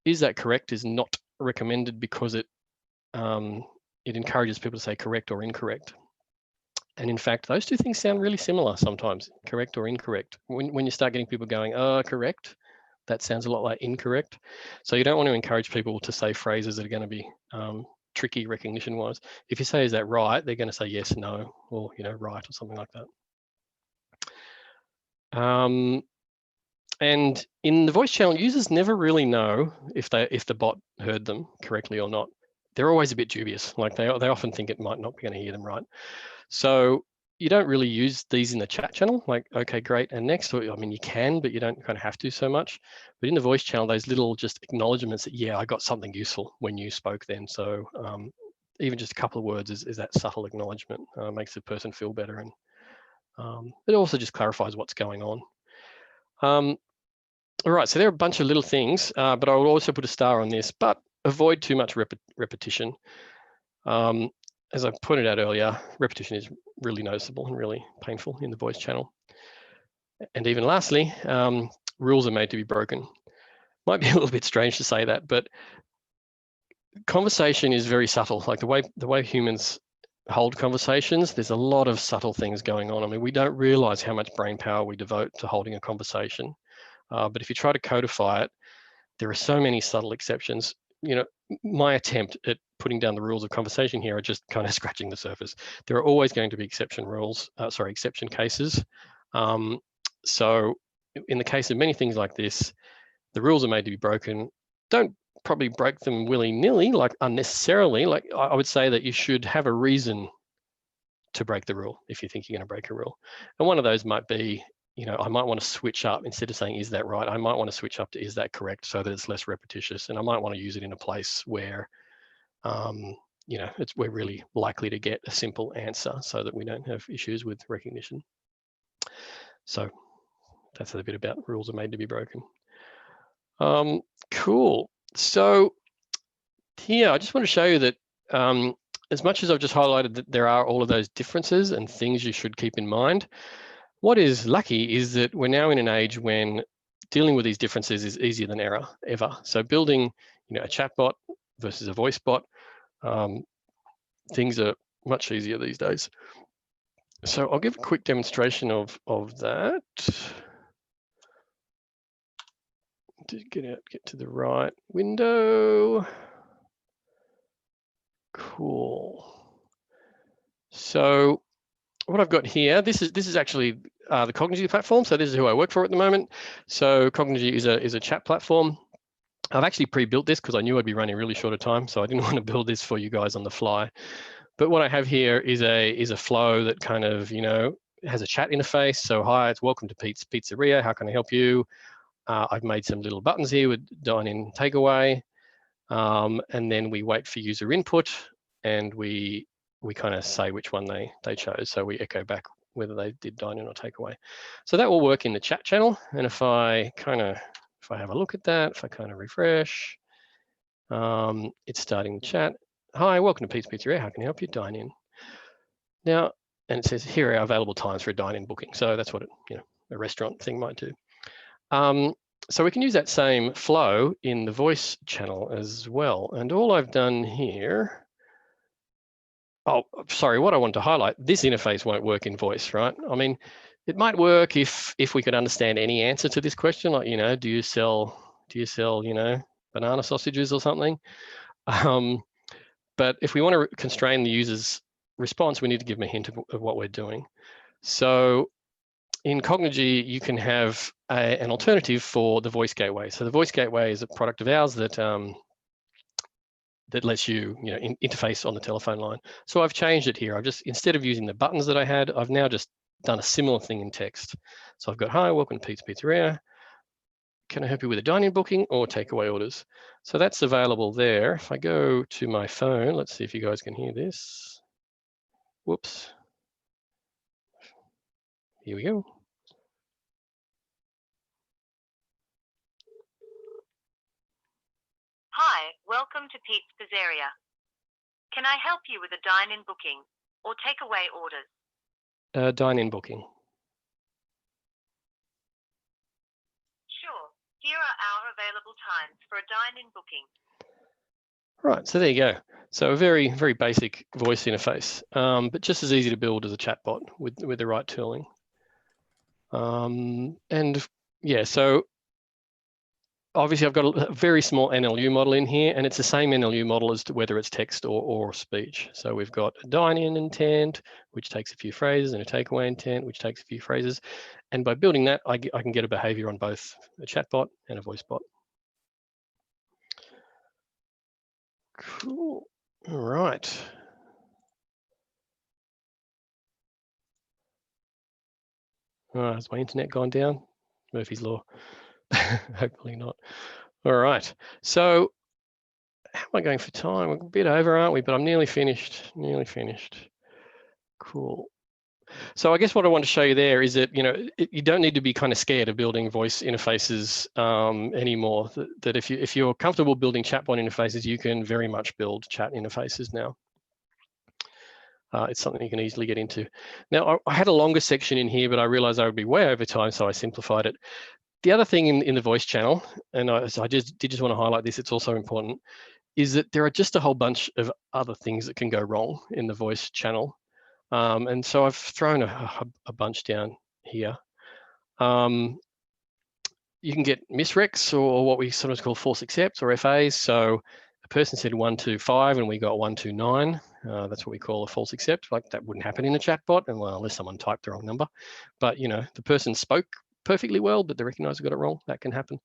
Is that correct is not recommended because it encourages people to say correct or incorrect. And in fact, those two things sound really similar sometimes, correct or incorrect. When you start getting people going, correct, that sounds a lot like incorrect. So you don't want to encourage people to say phrases that are going to be tricky recognition-wise. If you say, is that right, they're going to say yes, no, or, you know, right, or something like that. And in the voice channel, users never really know if the bot heard them correctly or not. They're always a bit dubious. Like they often think it might not be going to hear them right. So you don't really use these in the chat channel, like, okay, great, and next, I mean, you can, but you don't kind of have to so much. But in the voice channel, those little just acknowledgements that, yeah, I got something useful when you spoke then. So even just a couple of words is that subtle acknowledgement, makes the person feel better. And it also just clarifies what's going on. All right, so there are a bunch of little things, but I will also put a star on this, but avoid too much repetition. As I pointed out earlier, repetition is really noticeable and really painful in the voice channel. And even lastly, rules are made to be broken. Might be a little bit strange to say that, but conversation is very subtle. Like the way humans hold conversations, there's a lot of subtle things going on. I mean, we don't realize how much brain power we devote to holding a conversation. But if you try to codify it, there are so many subtle exceptions. You know, my attempt at putting down the rules of conversation here are just kind of scratching the surface. There are always going to be exception cases. So in the case of many things like this, the rules are made to be broken. Don't probably break them willy-nilly, like unnecessarily. Like I would say that you should have a reason to break the rule if you think you're going to break a rule. And one of those might be, you know, I might want to switch up instead of saying, is that right? I might want to switch up to, is that correct? So that it's less repetitious. And I might want to use it in a place where, you know, we're really likely to get a simple answer so that we don't have issues with recognition. So that's a bit about rules are made to be broken. Cool. So here, I just want to show you that as much as I've just highlighted that there are all of those differences and things you should keep in mind, what is lucky is that we're now in an age when dealing with these differences is easier than ever. So building, you know, a chatbot versus a voice bot, things are much easier these days. So I'll give a quick demonstration of that. To get to the right window. Cool. So what I've got here, this is actually the Cognigy platform. So this is who I work for at the moment. So Cognigy is a chat platform. I've actually pre-built this because I knew I'd be running really short of time, so I didn't want to build this for you guys on the fly. But what I have here is a flow that kind of, you know, has a chat interface. So hi, it's welcome to Pete's Pizzeria. How can I help you? I've made some little buttons here with dine in, takeaway, and then we wait for user input, and we kind of say which one they chose. So we echo back whether they did dine in or takeaway. So that will work in the chat channel. And if I have a look at that, if I kind of refresh, it's starting the chat. Hi, welcome to Pete's Pizzeria. How can I help you? Dine in. Now, and it says here are available times for a dine-in booking. So that's what a restaurant thing might do. So we can use that same flow in the voice channel as well. And all I've done here, oh, sorry, what I want to highlight, this interface won't work in voice, right? I mean, it might work if we could understand any answer to this question, like, you know, do you sell, you know, banana sausages or something? But if we want to constrain the user's response, we need to give them a hint of what we're doing. So in Cognigy, you can have an alternative for the voice gateway. So the voice gateway is a product of ours that that lets you, interface on the telephone line. So I've changed it here. I've just, instead of using the buttons that I had, I've now just done a similar thing in text. So I've got, hi, welcome to Pete's Pizzeria. Can I help you with a dining booking or takeaway orders? So that's available there. If I go to my phone, let's see if you guys can hear this. Whoops. Here we go. Hi, welcome to Pete's Pizzeria. Can I help you with a dine-in booking or takeaway orders? Dine-in booking. Sure. Here are our available times for a dine-in booking. Right, so there you go. So a very, very basic voice interface, but just as easy to build as a chatbot with the right tooling. And yeah, so obviously I've got a very small NLU model in here, and it's the same NLU model as to whether it's text or speech. So we've got a dine-in intent, which takes a few phrases, and a takeaway intent, which takes a few phrases. And by building that, I can get a behavior on both a chatbot and a voice bot. Cool. All right. Has my internet gone down? Murphy's Law. Hopefully not. All right. So how am I going for time? We're a bit over, aren't we? But I'm nearly finished. Nearly finished. Cool. So I guess what I want to show you there is that, you don't need to be kind of scared of building voice interfaces anymore. That if you're comfortable building chatbot interfaces, you can very much build chat interfaces now. It's something you can easily get into. Now, I had a longer section in here, but I realized I would be way over time, so I simplified it. The other thing in the voice channel, and I just want to highlight this, it's also important, is that there are just a whole bunch of other things that can go wrong in the voice channel. And so I've thrown a bunch down here. You can get misrecs or what we sometimes call false accepts or FAs. So a person said 125 and we got 129. That's what we call a false accept. Like that wouldn't happen in a chatbot, and well, unless someone typed the wrong number. But the person spoke perfectly well, but the recognizer got it wrong. That can happen.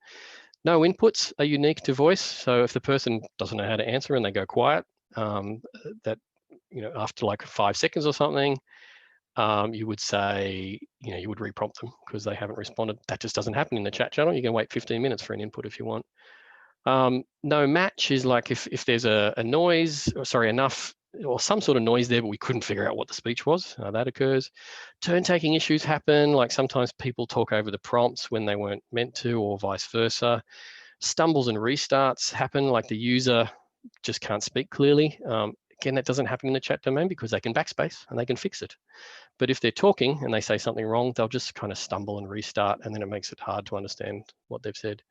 No inputs are unique to voice. So if the person doesn't know how to answer and they go quiet, that after like 5 seconds or something, you would say, you would reprompt them because they haven't responded. That just doesn't happen in the chat channel. You can wait 15 minutes for an input if you want. No match is like if there's a noise, or sorry, enough or some sort of noise there, but we couldn't figure out what the speech was. That occurs. Turn taking issues happen. Like sometimes people talk over the prompts when they weren't meant to, or vice versa. Stumbles and restarts happen, like the user just can't speak clearly. Again, that doesn't happen in the chat domain because they can backspace and they can fix it. But if they're talking and they say something wrong, they'll just kind of stumble and restart, and then it makes it hard to understand what they've said.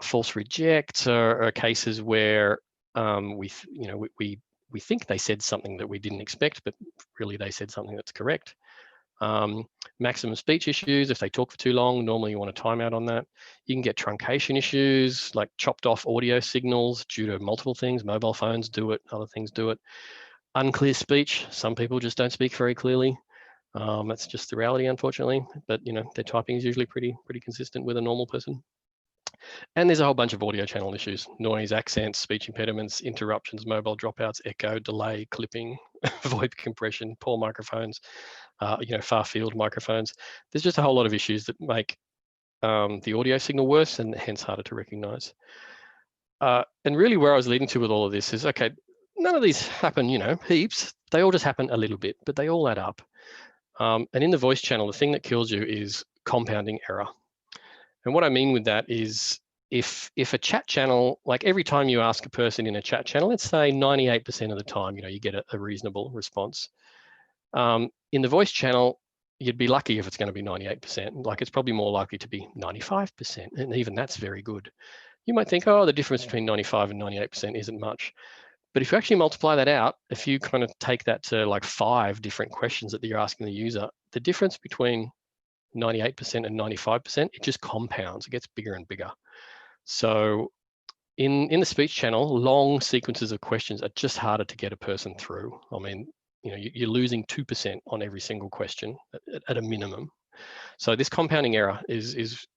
False rejects are cases where we think they said something that we didn't expect, but really they said something that's correct. Maximum speech issues, if they talk for too long, normally you want a timeout on that. You can get truncation issues, like chopped off audio signals due to multiple things. Mobile phones do it, other things do it. Unclear speech, some people just don't speak very clearly. That's just the reality, unfortunately, but their typing is usually pretty consistent with a normal person. And there's a whole bunch of audio channel issues: noise, accents, speech impediments, interruptions, mobile dropouts, echo, delay, clipping, VoIP compression, poor microphones, far field microphones. There's just a whole lot of issues that make the audio signal worse and hence harder to recognize. And really where I was leading to with all of this is, okay, none of these happen, heaps. They all just happen a little bit, but they all add up. And in the voice channel, the thing that kills you is compounding error. And what I mean with that is if a chat channel, like every time you ask a person in a chat channel, let's say 98% of the time, you get a reasonable response. In the voice channel, you'd be lucky if it's going to be 98%. Like it's probably more likely to be 95%. And even that's very good. You might think, oh, the difference between 95 and 98% isn't much. But if you actually multiply that out, if you kind of take that to like 5 different questions that you're asking the user, the difference between 98% and 95%, it just compounds. It gets bigger and bigger. So in the speech channel, long sequences of questions are just harder to get a person through. I mean, you're losing 2% on every single question at a minimum. So this compounding error is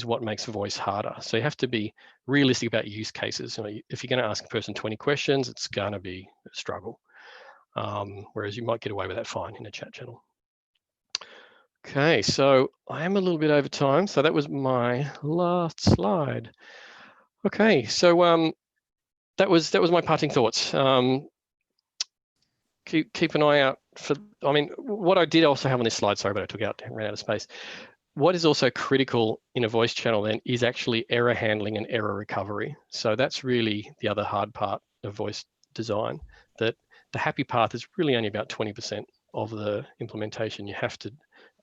what makes voice harder. So you have to be realistic about use cases. If you're going to ask a person 20 questions, it's going to be a struggle. Whereas you might get away with that fine in a chat channel. Okay, so I am a little bit over time. So that was my last slide. Okay, so that was my parting thoughts. Keep an eye out for, what I did also have on this slide, sorry, but I ran out of space. What is also critical in a voice channel then is actually error handling and error recovery. So that's really the other hard part of voice design, that the happy path is really only about 20% of the implementation. You have to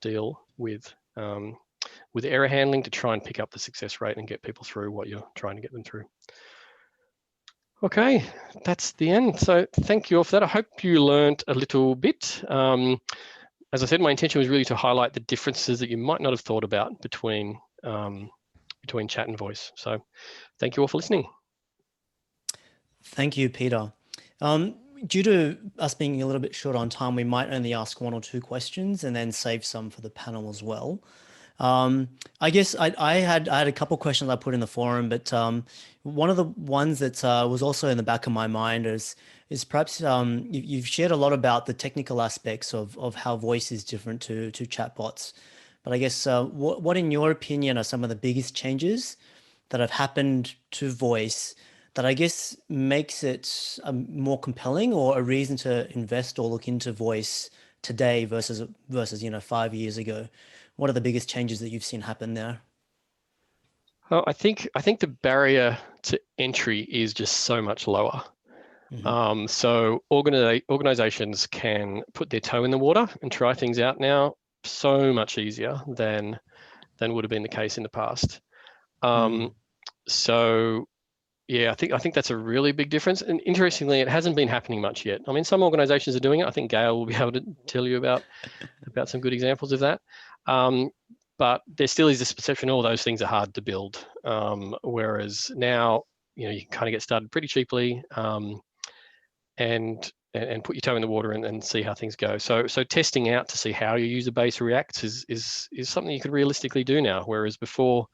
deal with error handling to try and pick up the success rate and get people through what you're trying to get them through. Okay, that's the end. So thank you all for that. I hope you learned a little bit. As I said, my intention was really to highlight the differences that you might not have thought about between chat and voice. So thank you all for listening. Thank you, Peter. Due to us being a little bit short on time, we might only ask 1 or 2 questions and then save some for the panel as well. I guess I had a couple of questions I put in the forum, but one of the ones that was also in the back of my mind is perhaps you've shared a lot about the technical aspects of how voice is different to chatbots. But I guess what in your opinion are some of the biggest changes that have happened to voice that I guess makes it more compelling or a reason to invest or look into voice today versus 5 years ago? What are the biggest changes that you've seen happen there? Well, I think the barrier to entry is just so much lower. Mm-hmm. So organizations can put their toe in the water and try things out now so much easier than would have been the case in the past. So yeah, I think that's a really big difference. And interestingly, it hasn't been happening much yet. I mean, some organizations are doing it. I think Gail will be able to tell you about some good examples of that. But there still is this perception all those things are hard to build. Whereas now, you can kind of get started pretty cheaply and put your toe in the water and see how things go. So testing out to see how your user base reacts is something you could realistically do now. Whereas before,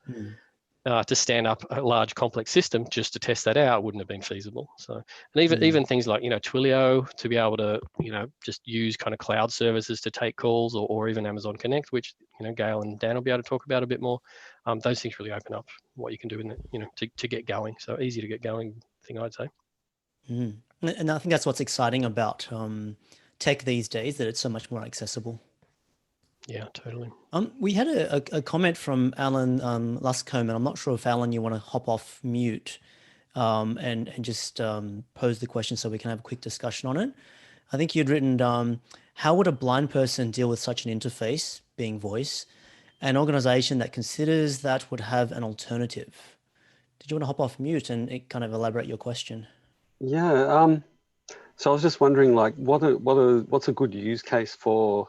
to stand up a large complex system just to test that out wouldn't have been feasible. So, and even things like, Twilio to be able to, just use kind of cloud services to take calls or even Amazon Connect, which, Gail and Dan will be able to talk about a bit more. Those things really open up what you can do in it, to get going. So easy to get going thing, I'd say. And I think that's what's exciting about tech these days, that it's so much more accessible. Yeah, totally. We had a comment from Alan Luscombe, and I'm not sure if Alan, you want to hop off mute and just pose the question so we can have a quick discussion on it. I think you'd written, how would a blind person deal with such an interface, being voice? An organization that considers that would have an alternative. Did you want to hop off mute and kind of elaborate your question? Yeah. So I was just wondering, like, what's a good use case for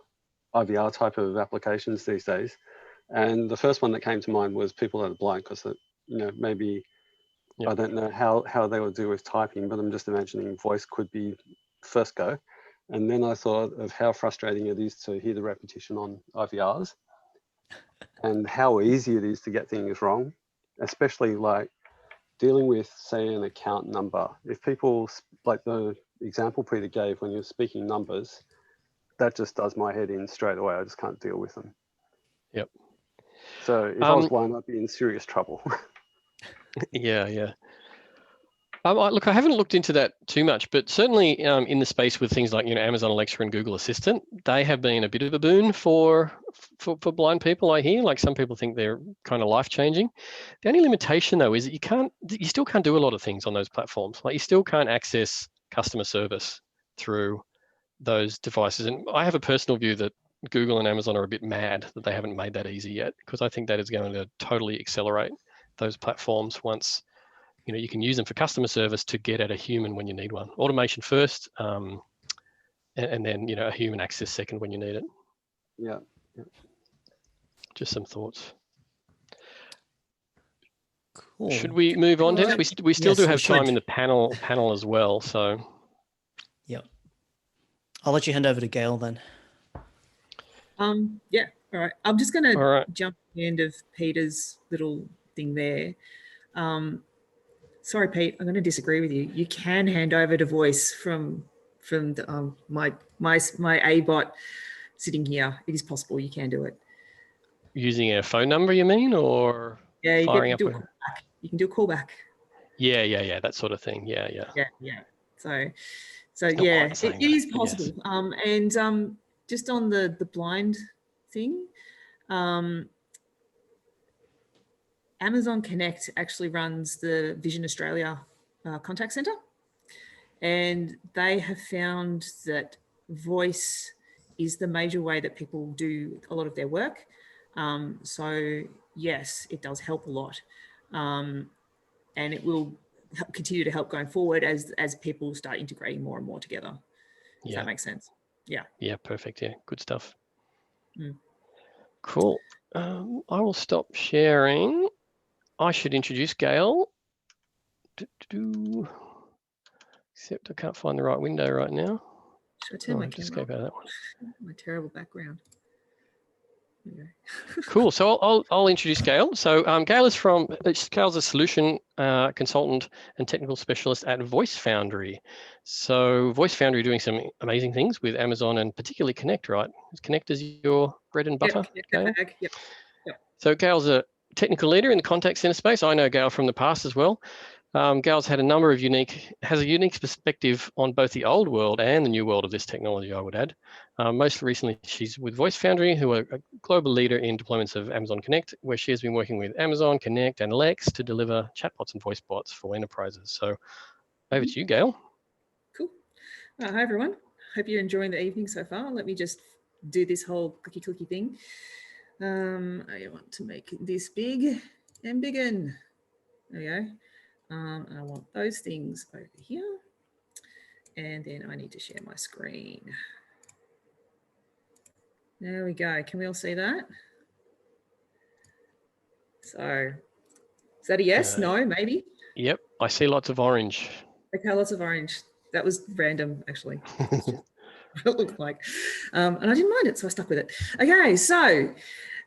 IVR type of applications these days. And the first one that came to mind was people that are blind, because, maybe I don't know how they would do with typing, but I'm just imagining voice could be first go. And then I thought of how frustrating it is to hear the repetition on IVRs and how easy it is to get things wrong, especially like dealing with, say, an account number. If people, like the example Peter gave when you're speaking numbers, that just does my head in straight away. I just can't deal with them. Yep. So if I was blind, I'd be in serious trouble. Yeah. Look, I haven't looked into that too much, but certainly in the space with things like Amazon Alexa and Google Assistant, they have been a bit of a boon for blind people. I hear, like, some people think they're kind of life changing. The only limitation though is that you still can't do a lot of things on those platforms. Like, you still can't access customer service through those devices. And I have a personal view that Google and Amazon are a bit mad that they haven't made that easy yet, because I think that is going to totally accelerate those platforms once you can use them for customer service to get at a human when you need one. Automation first, and then a human access second when you need it. Yeah. Just some thoughts. Cool. Should we move on, Des? We still do have time in the panel as well. So. Yep. I'll let you hand over to Gail then. Yeah. All right. I'm just going to jump to the end of Peter's little thing there. Sorry, Pete, I'm going to disagree with you. You can hand over to voice from the, my A-bot sitting here. It is possible. You can do it. Using a phone number, you mean, or firing up? You can do a callback. Yeah, that sort of thing. Yeah. So yeah, it is possible. And just on the blind thing, Amazon Connect actually runs the Vision Australia contact center, and they have found that voice is the major way that people do a lot of their work. So yes, it does help a lot, and it will continue to help going forward as people start integrating more and more together. Does that make sense? Yeah. Yeah, perfect. Yeah, good stuff. Mm. Cool. I will stop sharing. I should introduce Gail. Except I can't find the right window right now. Should I turn my camera escape out of that one? My terrible background. Cool. So I'll introduce Gail. So Gail's a solution consultant and technical specialist at VoiceFoundry. So VoiceFoundry doing some amazing things with Amazon and particularly Connect, right? Connect is your bread and butter, Gail? Yep. So Gail's a technical leader in the contact center space. I know Gail from the past as well. Gail's had has a unique perspective on both the old world and the new world of this technology, I would add. Most recently, she's with VoiceFoundry, who are a global leader in deployments of Amazon Connect, where she has been working with Amazon Connect and Lex to deliver chatbots and voicebots for enterprises. So over to you, Gail. Cool. Hi, everyone. Hope you're enjoying the evening so far. Let me just do this whole clicky thing. I want to make this big and biggen. There we go. I want those things over here. And then I need to share my screen. There we go. Can we all see that? So is that a yes? No, maybe? Yep. I see lots of orange. Okay, lots of orange. That was random, actually. What it looked like. And I didn't mind it, so I stuck with it. Okay, so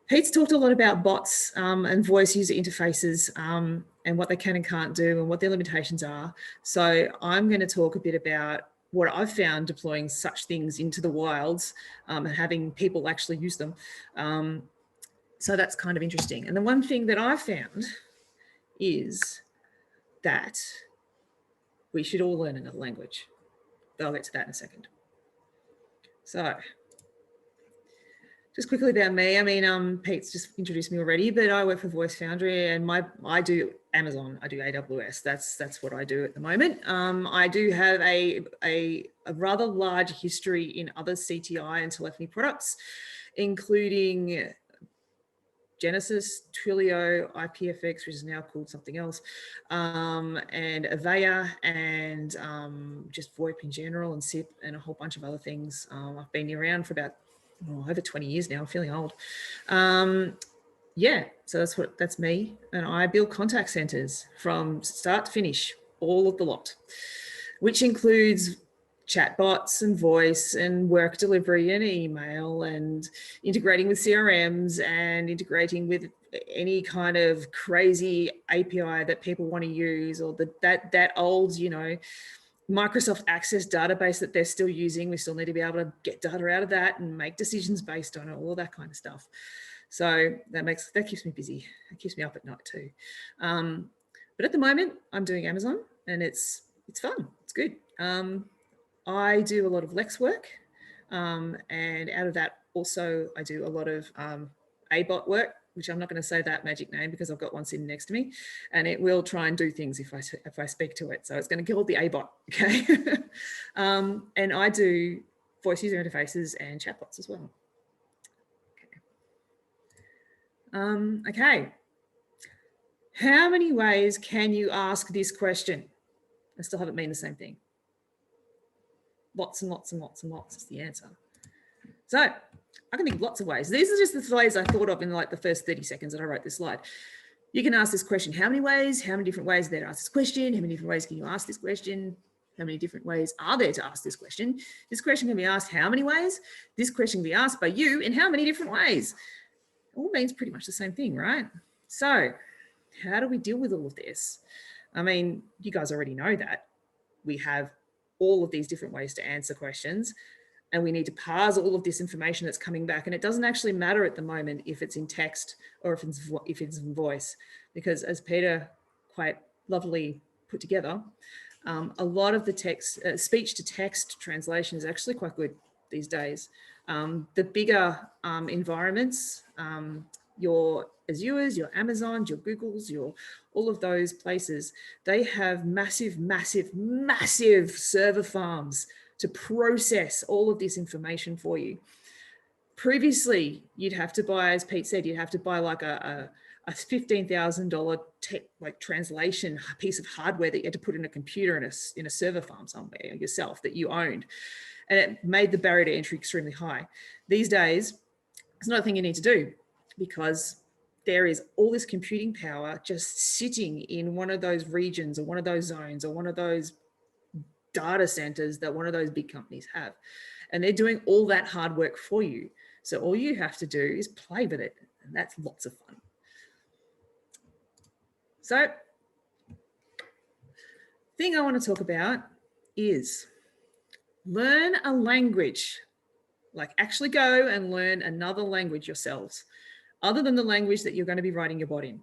Pete's talked a lot about bots and voice user interfaces and what they can and can't do and what their limitations are. So I'm going to talk a bit about what I've found deploying such things into the wilds and having people actually use them. So that's kind of interesting. And the one thing that I've found is that we should all learn another language. But I'll get to that in a second. So just quickly about me. I mean, Pete's just introduced me already, but I work for VoiceFoundry and I do Amazon. I do AWS. That's what I do at the moment. I do have a rather large history in other CTI and telephony products, including Genesis, Twilio, IPFX, which is now called something else, and Avaya, and just VoIP in general, and SIP, and a whole bunch of other things. I've been around for about over 20 years now. I'm feeling old. Yeah, so that's me. And I build contact centers from start to finish, all of the lot, which includes chatbots and voice and work delivery and email and integrating with CRMs and integrating with any kind of crazy API that people want to use, or that old, you know, Microsoft Access database that they're still using. We still need to be able to get data out of that and make decisions based on it, all that kind of stuff. So that keeps me busy. It keeps me up at night too. But at the moment, I'm doing Amazon, and it's fun. It's good. I do a lot of Lex work, and out of that also I do a lot of ABot work, which I'm not going to say that magic name because I've got one sitting next to me, and it will try and do things if I speak to it. So it's going to kill the ABot, okay? And I do voice user interfaces and chatbots as well. Okay. How many ways can you ask this question? I still haven't mean the same thing. Lots and lots and lots and lots is the answer. So I can think of lots of ways. These are just the ways I thought of in like the first 30 seconds that I wrote this slide. You can ask this question, how many ways? How many different ways are there to ask this question? How many different ways can you ask this question? How many different ways are there to ask this question? This question can be asked how many ways? This question can be asked by you in how many different ways? All means pretty much the same thing, right? So how do we deal with all of this? I mean, you guys already know that we have all of these different ways to answer questions, and we need to parse all of this information that's coming back. And it doesn't actually matter at the moment if it's in text or if it's in voice, because as Peter quite lovely put together, a lot of the text, speech to text translation is actually quite good these days. The bigger environments, your Azure's, your Amazons, your Googles, all of those places, they have massive, massive, massive server farms to process all of this information for you. Previously, you'd have to buy, as Pete said, you'd have to buy like a $15,000 translation piece of hardware that you had to put in a computer in a server farm somewhere yourself that you owned. And it made the barrier to entry extremely high. These days, it's not a thing you need to do, because there is all this computing power just sitting in one of those regions or one of those zones or one of those data centers that one of those big companies have. And they're doing all that hard work for you. So all you have to do is play with it. And that's lots of fun. So the thing I want to talk about is learn a language. Like actually go and learn another language yourselves, other than the language that you're going to be writing your bot in.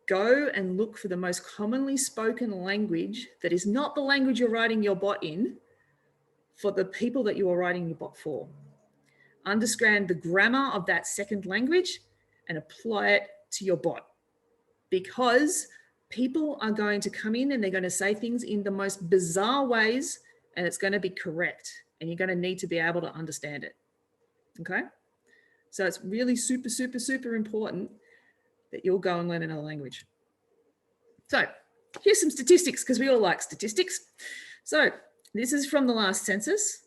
Go and look for the most commonly spoken language that is not the language you're writing your bot in for the people that you are writing your bot for. Understand the grammar of that second language and apply it to your bot, because people are going to come in and they're going to say things in the most bizarre ways, and it's going to be correct, and you're going to need to be able to understand it. Okay? So it's really super, super, super important that you'll go and learn another language. So here's some statistics, because we all like statistics. So this is from the last census.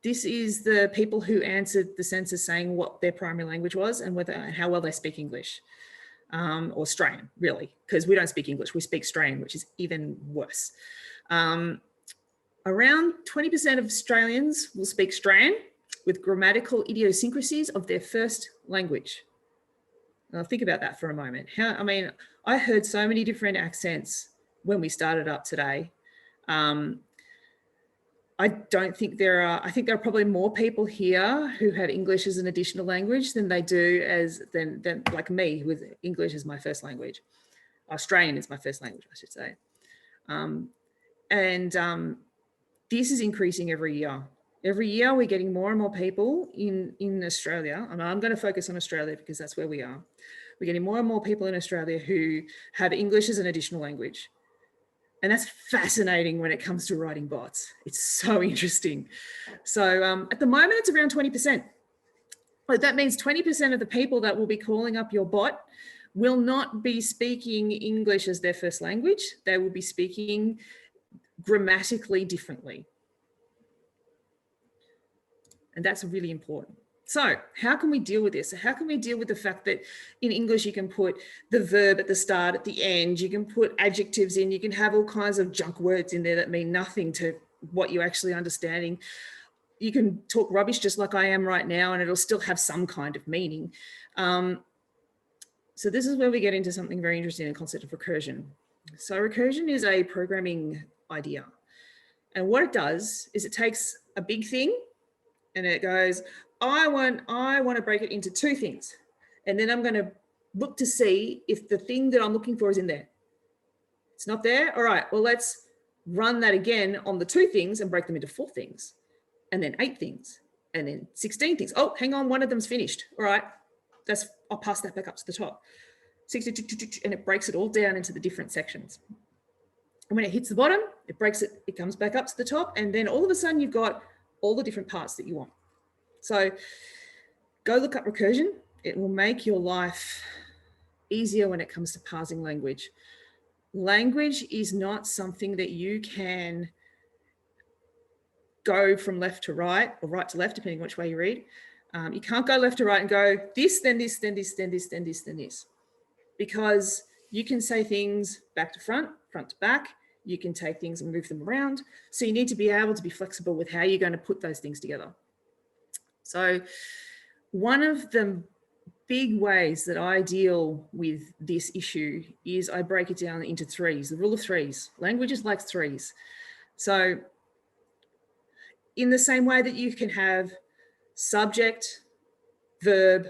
This is the people who answered the census saying what their primary language was and how well they speak English, or Australian, really, because we don't speak English, we speak Australian, which is even worse. Around 20% of Australians will speak Australian with grammatical idiosyncrasies of their first language. Now think about that for a moment. I heard so many different accents when we started up today. I don't think I think there are probably more people here who have English as an additional language than they do than like me, with English as my first language. Australian is my first language, I should say. This is increasing every year. Every year we're getting more and more people in Australia. And I'm going to focus on Australia because that's where we are. We're getting more and more people in Australia who have English as an additional language. And that's fascinating when it comes to writing bots. It's so interesting. So at the moment, it's around 20%. But that means 20% of the people that will be calling up your bot will not be speaking English as their first language. They will be speaking grammatically differently. And that's really important. So how can we deal with this? So how can we deal with the fact that in English, you can put the verb at the start, at the end, you can put adjectives in, you can have all kinds of junk words in there that mean nothing to what you're actually understanding. You can talk rubbish just like I am right now, and it'll still have some kind of meaning. So this is where we get into something very interesting, the concept of recursion. So recursion is a programming idea. And what it does is it takes a big thing and it goes, I want to break it into two things. And then I'm going to look to see if the thing that I'm looking for is in there. It's not there. All right, well, let's run that again on the two things and break them into 4 things, and then 8 things, and then 16 things. Oh, hang on, one of them's finished. All right, I'll pass that back up to the top. 62, and it breaks it all down into the different sections. And when it hits the bottom, it breaks it, it comes back up to the top, and then all of a sudden you've got all the different parts that you want. So go look up recursion. It will make your life easier when it comes to parsing language. Language is not something that you can go from left to right or right to left, depending on which way you read. You can't go left to right and go this, then this, then this, then this, then this, then this. Because you can say things back to front, front to back. You can take things and move them around. So you need to be able to be flexible with how you're going to put those things together. So one of the big ways that I deal with this issue is I break it down into 3s, the rule of 3s. Language is like 3s. So in the same way that you can have subject, verb,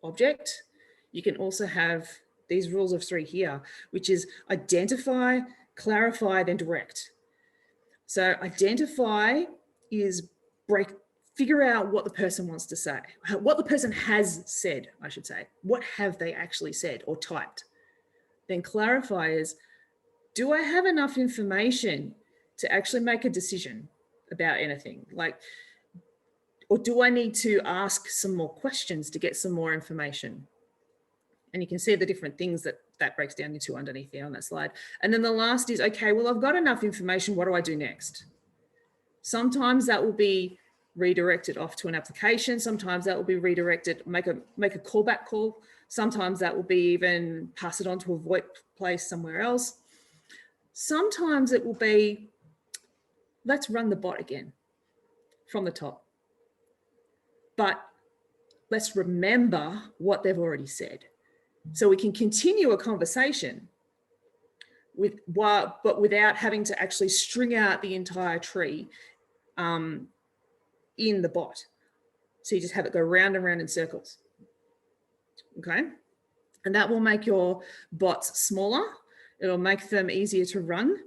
object, you can also have these rules of 3 here, which is identify, clarify, then direct. So identify is figure out what the person wants to say, what the person has said, I should say. What have they actually said or typed? Then clarify is, do I have enough information to actually make a decision about anything? Like, or do I need to ask some more questions to get some more information? And you can see the different things that breaks down into underneath there on that slide. And then the last is, okay, well, I've got enough information. What do I do next? Sometimes that will be redirected off to an application. Sometimes that will be redirected, make a callback call. Sometimes that will be even pass it on to a VoIP place somewhere else. Sometimes it will be, let's run the bot again from the top. But let's remember what they've already said. So we can continue a conversation but without having to actually string out the entire tree in the bot. So you just have it go round and round in circles. Okay. And that will make your bots smaller. It'll make them easier to run.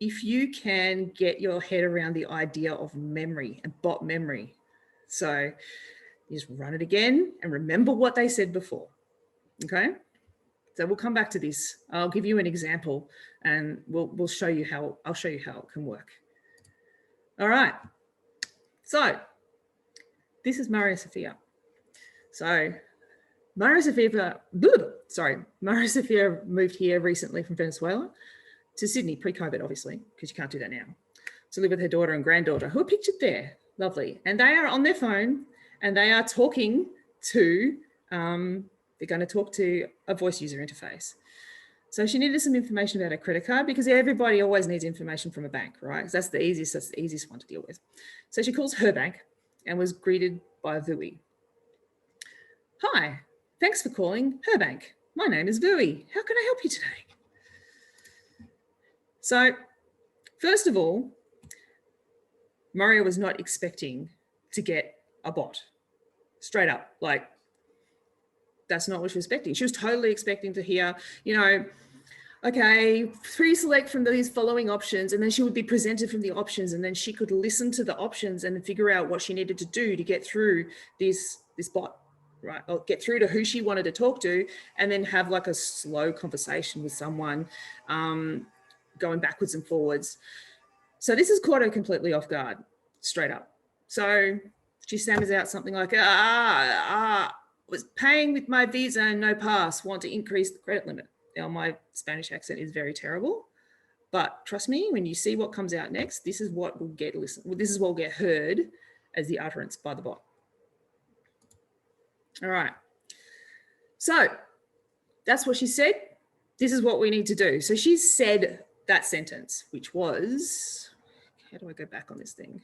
If you can get your head around the idea of memory and bot memory. So you just run it again and remember what they said before. Okay. So we'll come back to this. I'll give you an example and I'll show you how it can work. All right. So this is Maria Sophia. So Maria Sophia moved here recently from Venezuela to Sydney, pre-COVID, obviously, because you can't do that now, to live with her daughter and granddaughter, who are pictured there. Lovely. And they are on their phone and they are talking to, they're going to talk to a voice user interface. So she needed some information about her credit card because everybody always needs information from a bank, right? That's the easiest one to deal with. So she calls her bank and was greeted by a vui. Hi, thanks for calling her bank. My name is vui. How can I help you today? So first of all, Maria was not expecting to get a bot. Straight up, like, that's not what she was expecting. She was totally expecting to hear, okay, pre-select from these following options, and then she would be presented from the options, and then she could listen to the options and figure out what she needed to do to get through this bot, right? Or get through to who she wanted to talk to, and then have like a slow conversation with someone, going backwards and forwards. So this has caught her completely off guard, straight up. So she stammers out something like, was paying with my Visa and no pass, want to increase the credit limit. Now, my Spanish accent is very terrible, but trust me, when you see what comes out next, this is what will get listened. This is what will get heard as the utterance by the bot. All right. So that's what she said. This is what we need to do. So she said that sentence, which was, how do I go back on this thing?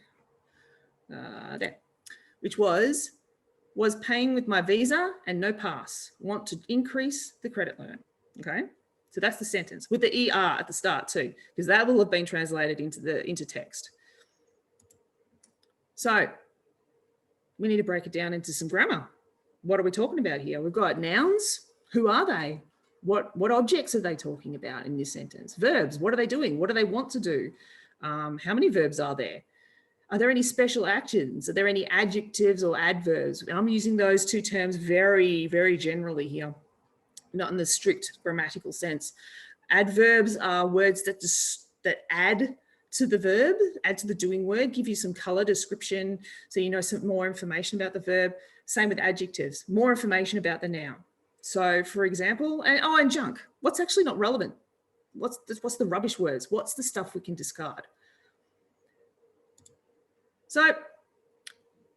There, which was paying with my Visa and no pass. Want to increase the credit limit. Okay. So that's the sentence with the ER at the start too, because that will have been translated into text. So we need to break it down into some grammar. What are we talking about here? We've got nouns. Who are they? What objects are they talking about in this sentence? Verbs. What are they doing? What do they want to do? How many verbs are there? Are there any special actions? Are there any adjectives or adverbs? I'm using those two terms very, very generally here, not in the strict grammatical sense. Adverbs are words that add to the verb, add to the doing word, give you some color description, so you know some more information about the verb. Same with adjectives, more information about the noun. So for example, and junk, what's actually not relevant? What's the rubbish words? What's the stuff we can discard? So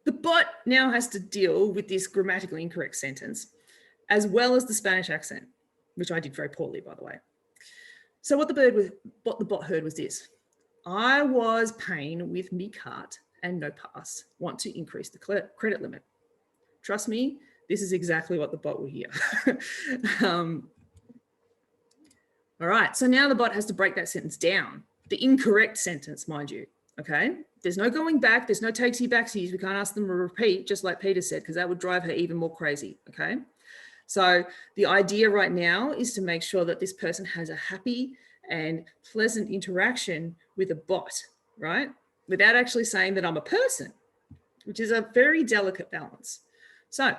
the bot now has to deal with this grammatically incorrect sentence, as well as the Spanish accent, which I did very poorly, by the way. So what the bot heard was this: I was paying with me card and no pass. Want to increase the credit limit. Trust me, this is exactly what the bot will hear. All right, so now the bot has to break that sentence down. The incorrect sentence, mind you, okay? There's no going back, there's no takesy-backsies. We can't ask them to repeat, just like Peter said, because that would drive her even more crazy, okay? So the idea right now is to make sure that this person has a happy and pleasant interaction with a bot, right? Without actually saying that I'm a person, which is a very delicate balance. So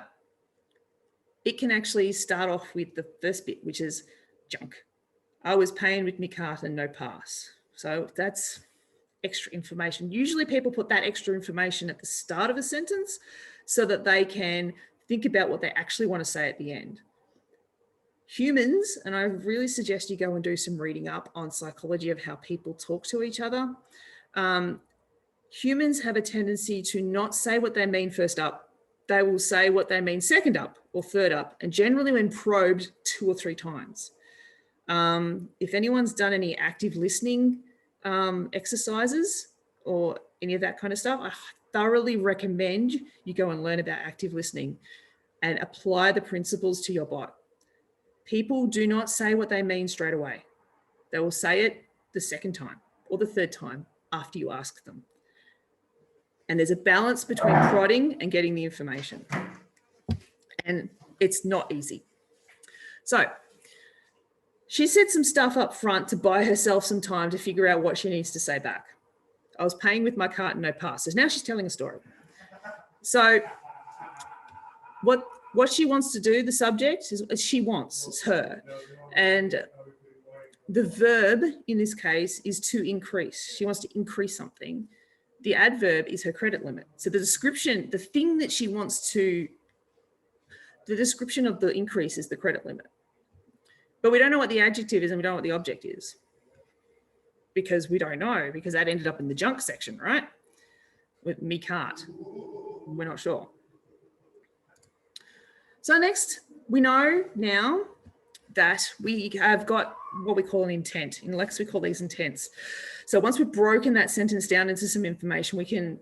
it can actually start off with the first bit, which is junk. I was paying with me card and no pass. So that's extra information. Usually people put that extra information at the start of a sentence so that they can think about what they actually want to say at the end. Humans, and I really suggest you go and do some reading up on psychology of how people talk to each other. Humans have a tendency to not say what they mean first up. They will say what they mean second up or third up, and generally when probed 2 or 3 times. If anyone's done any active listening exercises or any of that kind of stuff, I thoroughly recommend you go and learn about active listening and apply the principles to your bot. People do not say what they mean straight away. They will say it the second time or the third time after you ask them. And there's a balance between prodding and getting the information. And it's not easy. So she said some stuff up front to buy herself some time to figure out what she needs to say back. I was paying with my card and no pass. So now she's telling a story. So what she wants to do, the subject, is she wants, it's her. And the verb in this case is to increase. She wants to increase something. The adverb is her credit limit. So the description, the thing that she wants to, the description of the increase is the credit limit. But we don't know what the adjective is and we don't know what the object is. Because we don't know, because that ended up in the junk section, right? With me can't. We're not sure. So next, we know now that we have got what we call an intent. In Lex, we call these intents. So once we've broken that sentence down into some information, we can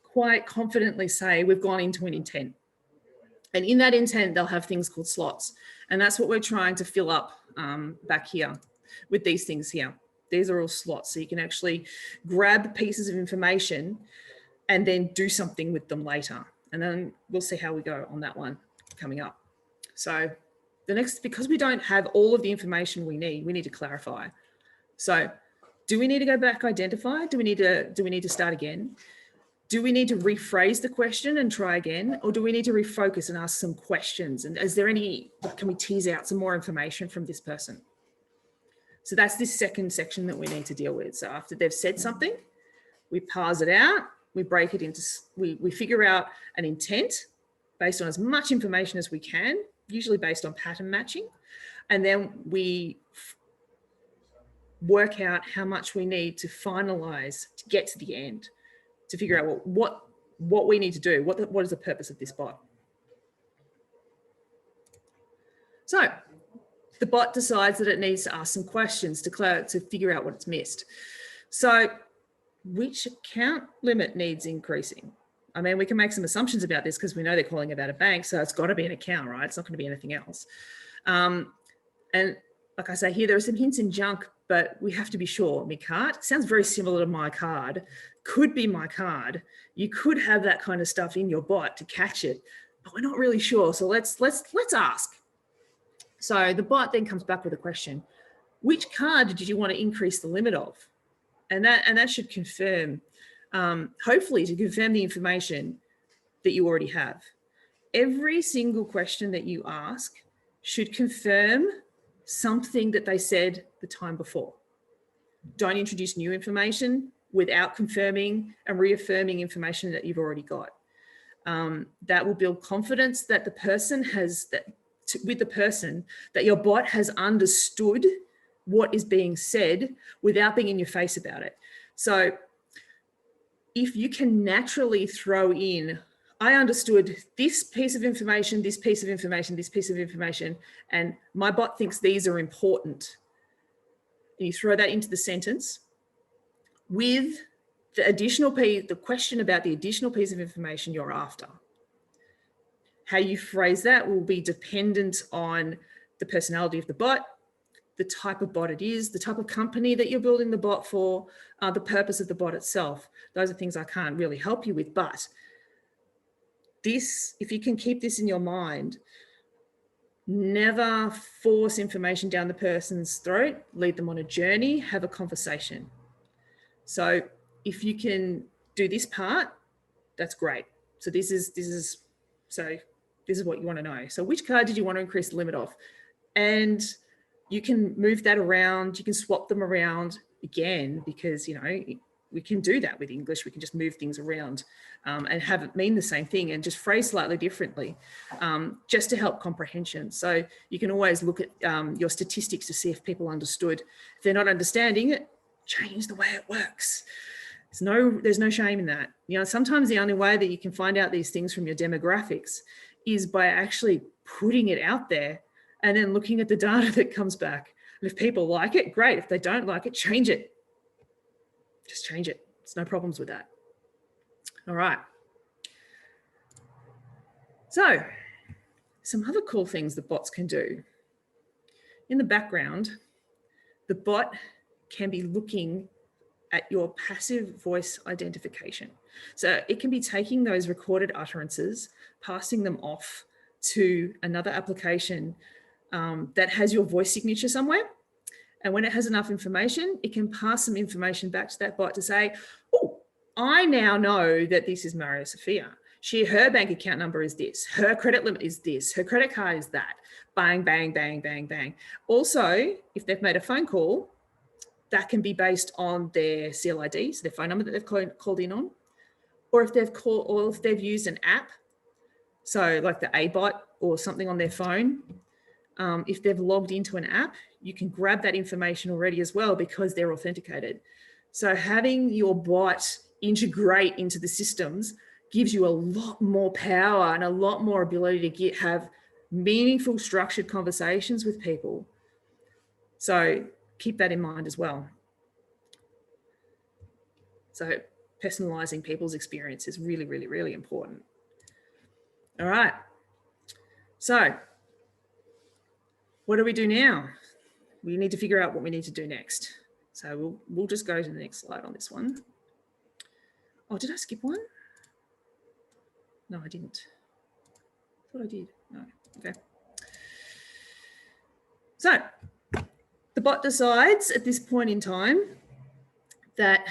quite confidently say we've gone into an intent. And in that intent, they'll have things called slots. And that's what we're trying to fill up back here with these things here. These are all slots. So you can actually grab pieces of information and then do something with them later. And then we'll see how we go on that one coming up. So the next, because we don't have all of the information we need to clarify. So do we need to go back, identify? Do we need to start again? Do we need to rephrase the question and try again? Or do we need to refocus and ask some questions? And is there any, can we tease out some more information from this person? So that's this second section that we need to deal with. So after they've said something, we parse it out, we break it into, we figure out an intent based on as much information as we can, usually based on pattern matching. And then we work out how much we need to finalize to get to the end, to figure out what what we need to do. What is the purpose of this bot? So the bot decides that it needs to ask some questions to figure out what it's missed. So which account limit needs increasing? I mean, we can make some assumptions about this because we know they're calling about a bank, so it's got to be an account, right? It's not going to be anything else. And like I say here, there are some hints in junk, but we have to be sure. My card sounds very similar to my card, could be my card. You could have that kind of stuff in your bot to catch it, but we're not really sure. So let's ask. So the bot then comes back with a question: which card did you want to increase the limit of? And that should confirm, hopefully to confirm the information that you already have. Every single question that you ask should confirm something that they said the time before. Don't introduce new information without confirming and reaffirming information that you've already got. That will build confidence that the person has, that your bot has understood what is being said without being in your face about it. So if you can naturally throw in, I understood this piece of information, this piece of information, this piece of information, and my bot thinks these are important. And you throw that into the sentence with the additional piece, the question about the additional piece of information you're after. How you phrase that will be dependent on the personality of the bot, the type of bot it is, the type of company that you're building the bot for, the purpose of the bot itself. Those are things I can't really help you with, but this, if you can keep this in your mind, never force information down the person's throat, lead them on a journey, have a conversation. So if you can do this part, that's great. So this is what you want to know. So which card did you want to increase the limit of? And you can move that around, you can swap them around again, because, you know, we can do that with English. We can just move things around and have it mean the same thing and just phrase slightly differently, just to help comprehension. So you can always look at your statistics to see if people understood. If they're not understanding it, change the way it works. There's no shame in that. You know, sometimes the only way that you can find out these things from your demographics is by actually putting it out there and then looking at the data that comes back. And if people like it, great. If they don't like it, change it. Just change it. There's no problems with that. All right. So some other cool things the bots can do. In the background, the bot can be looking at your passive voice identification. So it can be taking those recorded utterances, passing them off to another application that has your voice signature somewhere. And when it has enough information, it can pass some information back to that bot to say, oh, I now know that this is Maria Sophia. Her bank account number is this. Her credit limit is this. Her credit card is that. Bang, bang, bang, bang, bang. Also, if they've made a phone call, that can be based on their CLID, so their phone number that they've called in on, or if they've used an app, so like the A-bot or something on their phone. If they've logged into an app, you can grab that information already as well because they're authenticated. So having your bot integrate into the systems gives you a lot more power and a lot more ability to have meaningful, structured conversations with people. So keep that in mind as well. So personalizing people's experience is really, really, really important. All right. So what do we do now? We need to figure out what we need to do next. So we'll just go to the next slide on this one. Oh, did I skip one? No, I didn't. I thought I did. No, okay. So the bot decides at this point in time that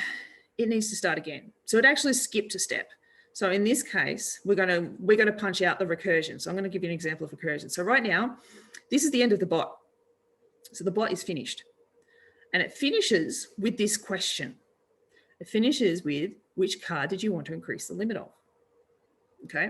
it needs to start again. So it actually skipped a step. So in this case, we're going to punch out the recursion. So I'm going to give you an example of recursion. So right now, this is the end of the bot. So the bot is finished. And it finishes with this question. It finishes with, which card did you want to increase the limit of? Okay,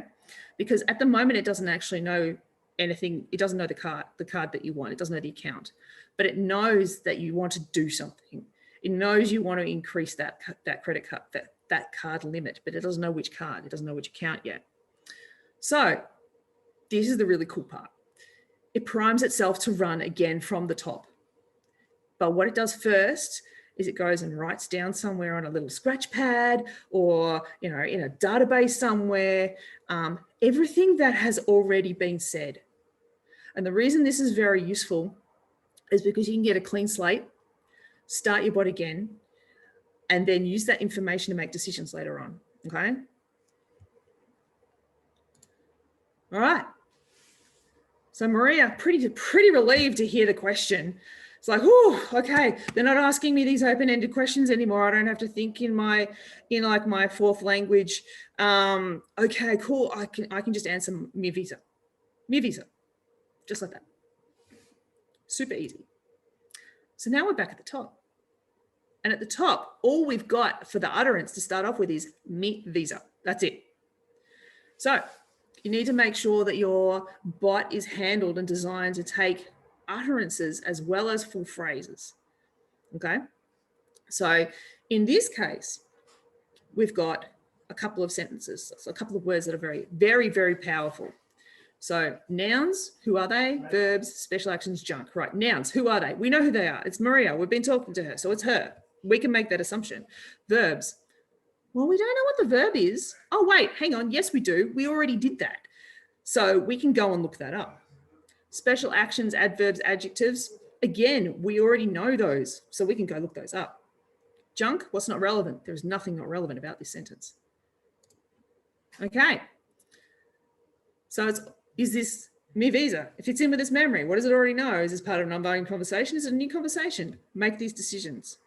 because at the moment, it doesn't actually know anything. It doesn't know the card that you want. It doesn't know the account, but it knows that you want to do something. It knows you want to increase that credit card, that card limit, but it doesn't know which card. It doesn't know which account yet. So this is the really cool part. It primes itself to run again from the top. But what it does first is it goes and writes down somewhere on a little scratch pad or, in a database somewhere, everything that has already been said. And the reason this is very useful is because you can get a clean slate, start your bot again, and then use that information to make decisions later on, okay? All right. So Maria, pretty relieved to hear the question. It's like, oh, okay, they're not asking me these open-ended questions anymore. I don't have to think in my fourth language. Okay, cool. I can just answer mi visa, just like that. Super easy. So now we're back at the top. And at the top, all we've got for the utterance to start off with is mi visa. That's it. So you need to make sure that your bot is handled and designed to take utterances as well as full phrases. Okay. So in this case, we've got a couple of sentences, so a couple of words that are very, very, very powerful. So nouns, who are they? Verbs, special actions, junk. Right, nouns, who are they? We know who they are. It's Maria. We've been talking to her, so it's her. We can make that assumption. Verbs. Well, we don't know what the verb is. Oh, wait, hang on. Yes, we do. We already did that. So we can go and look that up. Special actions, adverbs, adjectives. Again, we already know those, so we can go look those up. Junk, what's not relevant? There's nothing not relevant about this sentence. Okay. So is this mi visa? It fits in with this memory. What does it already know? Is this part of an ongoing conversation? Is it a new conversation? Make these decisions.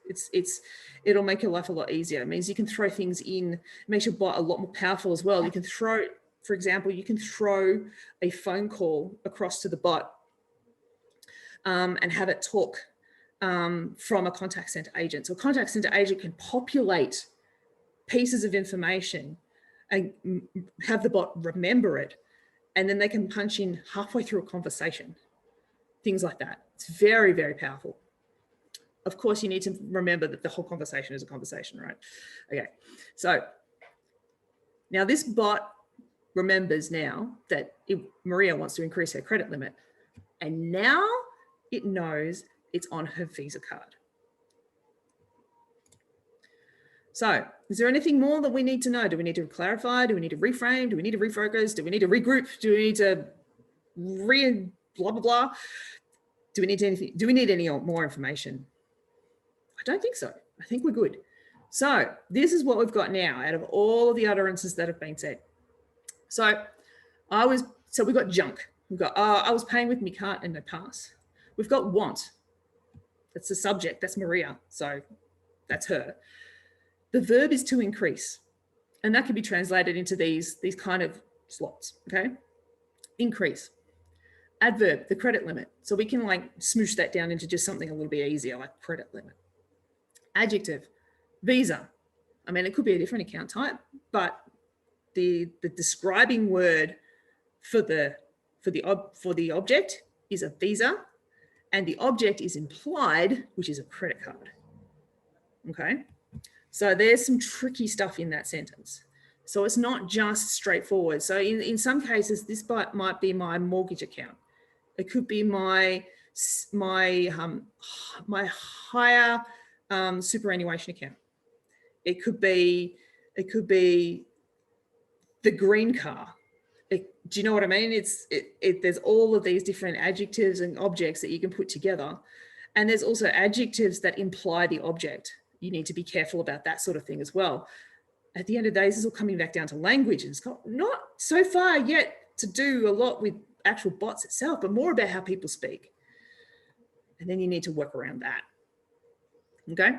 It'll make your life a lot easier. It means you can throw things in. It makes your bot a lot more powerful as well. You can throw, for example, you can throw a phone call across to the bot and have it talk from a contact center agent. So a contact center agent can populate pieces of information and have the bot remember it. And then they can punch in halfway through a conversation, things like that. It's very, very powerful. Of course, you need to remember that the whole conversation is a conversation, right? Okay, so now this bot remembers now that Maria wants to increase her credit limit. And now it knows it's on her Visa card. So is there anything more that we need to know? Do we need to clarify? Do we need to reframe? Do we need to refocus? Do we need to regroup? Do we need to blah, blah, blah? Do we need anything? Do we need any more information? I don't think so. I think we're good. So this is what we've got now out of all of the utterances that have been said. So we've got junk. We've got, I was paying with me card and no pass. We've got want. That's the subject. That's Maria. So that's her. The verb is to increase, and that can be translated into these kind of slots, okay? Increase. Adverb, the credit limit. So we can like smoosh that down into just something a little bit easier, like credit limit. Adjective, visa. I mean, it could be a different account type, but the describing word for the object is a visa, and the object is implied, which is a credit card, okay? So there's some tricky stuff in that sentence. So it's not just straightforward. So in some cases, this might be my mortgage account. It could be my higher superannuation account. It could be the green car. Do you know what I mean? There's all of these different adjectives and objects that you can put together. And there's also adjectives that imply the object. You need to be careful about that sort of thing as well. At the end of the day, this is all coming back down to language. And it's got not so far yet to do a lot with actual bots itself, but more about how people speak. And then you need to work around that. Okay.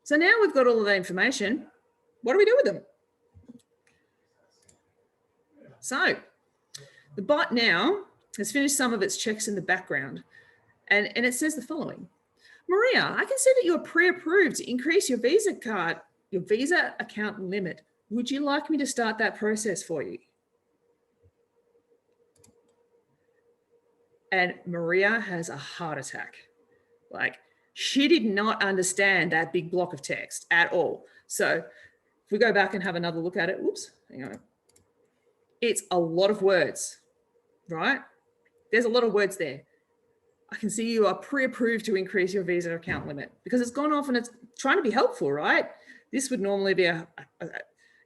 So now we've got all of that information. What do we do with them? So the bot now has finished some of its checks in the background, and it says the following. Maria, I can see that you're pre-approved to increase your Visa account limit. Would you like me to start that process for you? And Maria has a heart attack. Like, She did not understand that big block of text at all. So if we go back and have another look at it, whoops, hang on. It's a lot of words, right? There's a lot of words there. I can see you are pre-approved to increase your visa account limit because it's gone off and it's trying to be helpful, right? This would normally be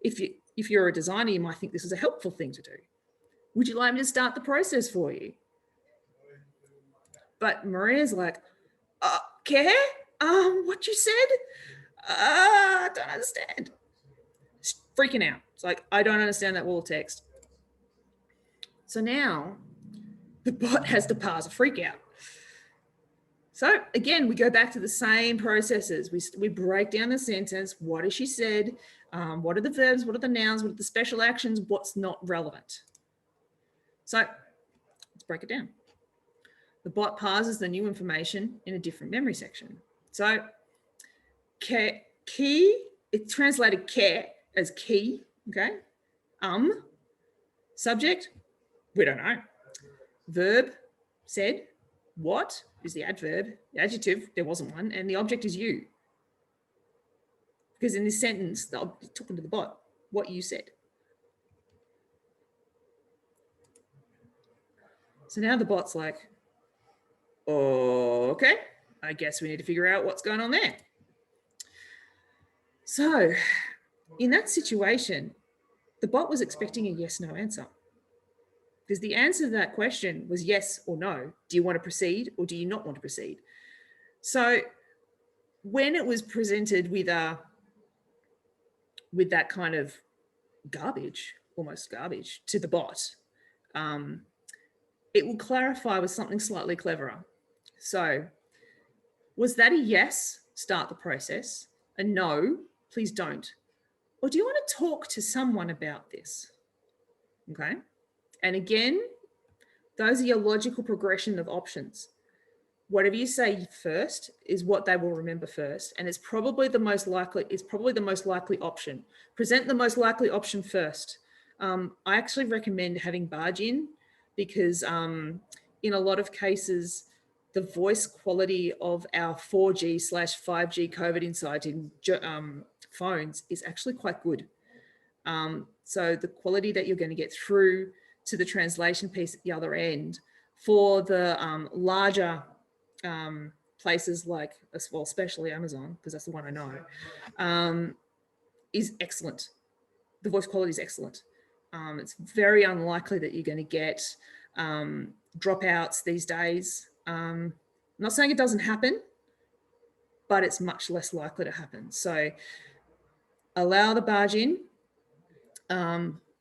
if you're a designer, you might think this is a helpful thing to do. Would you like me to start the process for you? But Maria's like, care? What you said? I don't understand. She's freaking out. It's like, I don't understand that wall of text. So now the bot has to parse a freak out. So again, we go back to the same processes. We break down the sentence. What has she said? What are the verbs? What are the nouns? What are the special actions? What's not relevant? So let's break it down. The bot parses the new information in a different memory section. So key, it's translated care as key, okay? Subject, we don't know. Verb, said. What is the adverb? The adjective, there wasn't one, and the object is you. Because in this sentence, I'm talking to the bot, what you said. So now the bot's like, okay, I guess we need to figure out what's going on there. So in that situation, the bot was expecting a yes/no answer. Because the answer to that question was yes or no. Do you want to proceed or do you not want to proceed? So when it was presented with that kind of garbage, almost garbage to the bot, it will clarify with something slightly cleverer. So was that a yes, start the process, a no, please don't? Or do you want to talk to someone about this? Okay. And again, those are your logical progression of options. Whatever you say first is what they will remember first. And it's probably the most likely, option. Present the most likely option first. I actually recommend having barge in because in a lot of cases, the voice quality of our 4G/5G COVID inside phones is actually quite good. So the quality that you're going to get through to the translation piece at the other end for the larger places like, well, especially Amazon, because that's the one I know, is excellent. The voice quality is excellent. It's very unlikely that you're going to get dropouts these days. I'm not saying it doesn't happen, but it's much less likely to happen. So allow the barge in.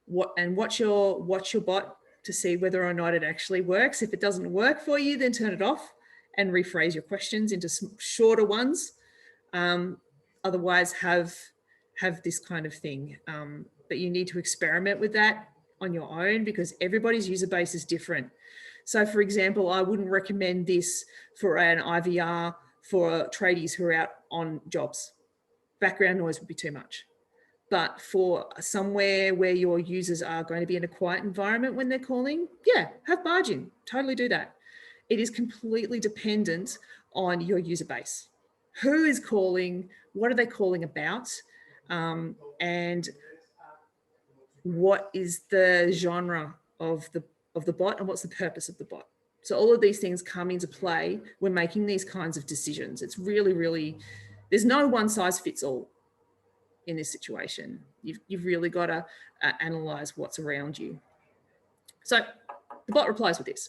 Watch your bot to see whether or not it actually works. If it doesn't work for you, then turn it off and rephrase your questions into shorter ones. Otherwise, have this kind of thing. But you need to experiment with that on your own because everybody's user base is different. So, for example, I wouldn't recommend this for an IVR for tradies who are out on jobs. Background noise would be too much. But for somewhere where your users are going to be in a quiet environment when they're calling, yeah, have barge in, totally do that. It is completely dependent on your user base. Who is calling? What are they calling about? And what is the genre of the bot and what's the purpose of the bot? So all of these things come into play when making these kinds of decisions. It's really, there's no one size fits all in this situation. You've really got to analyze what's around you. So the bot replies with this.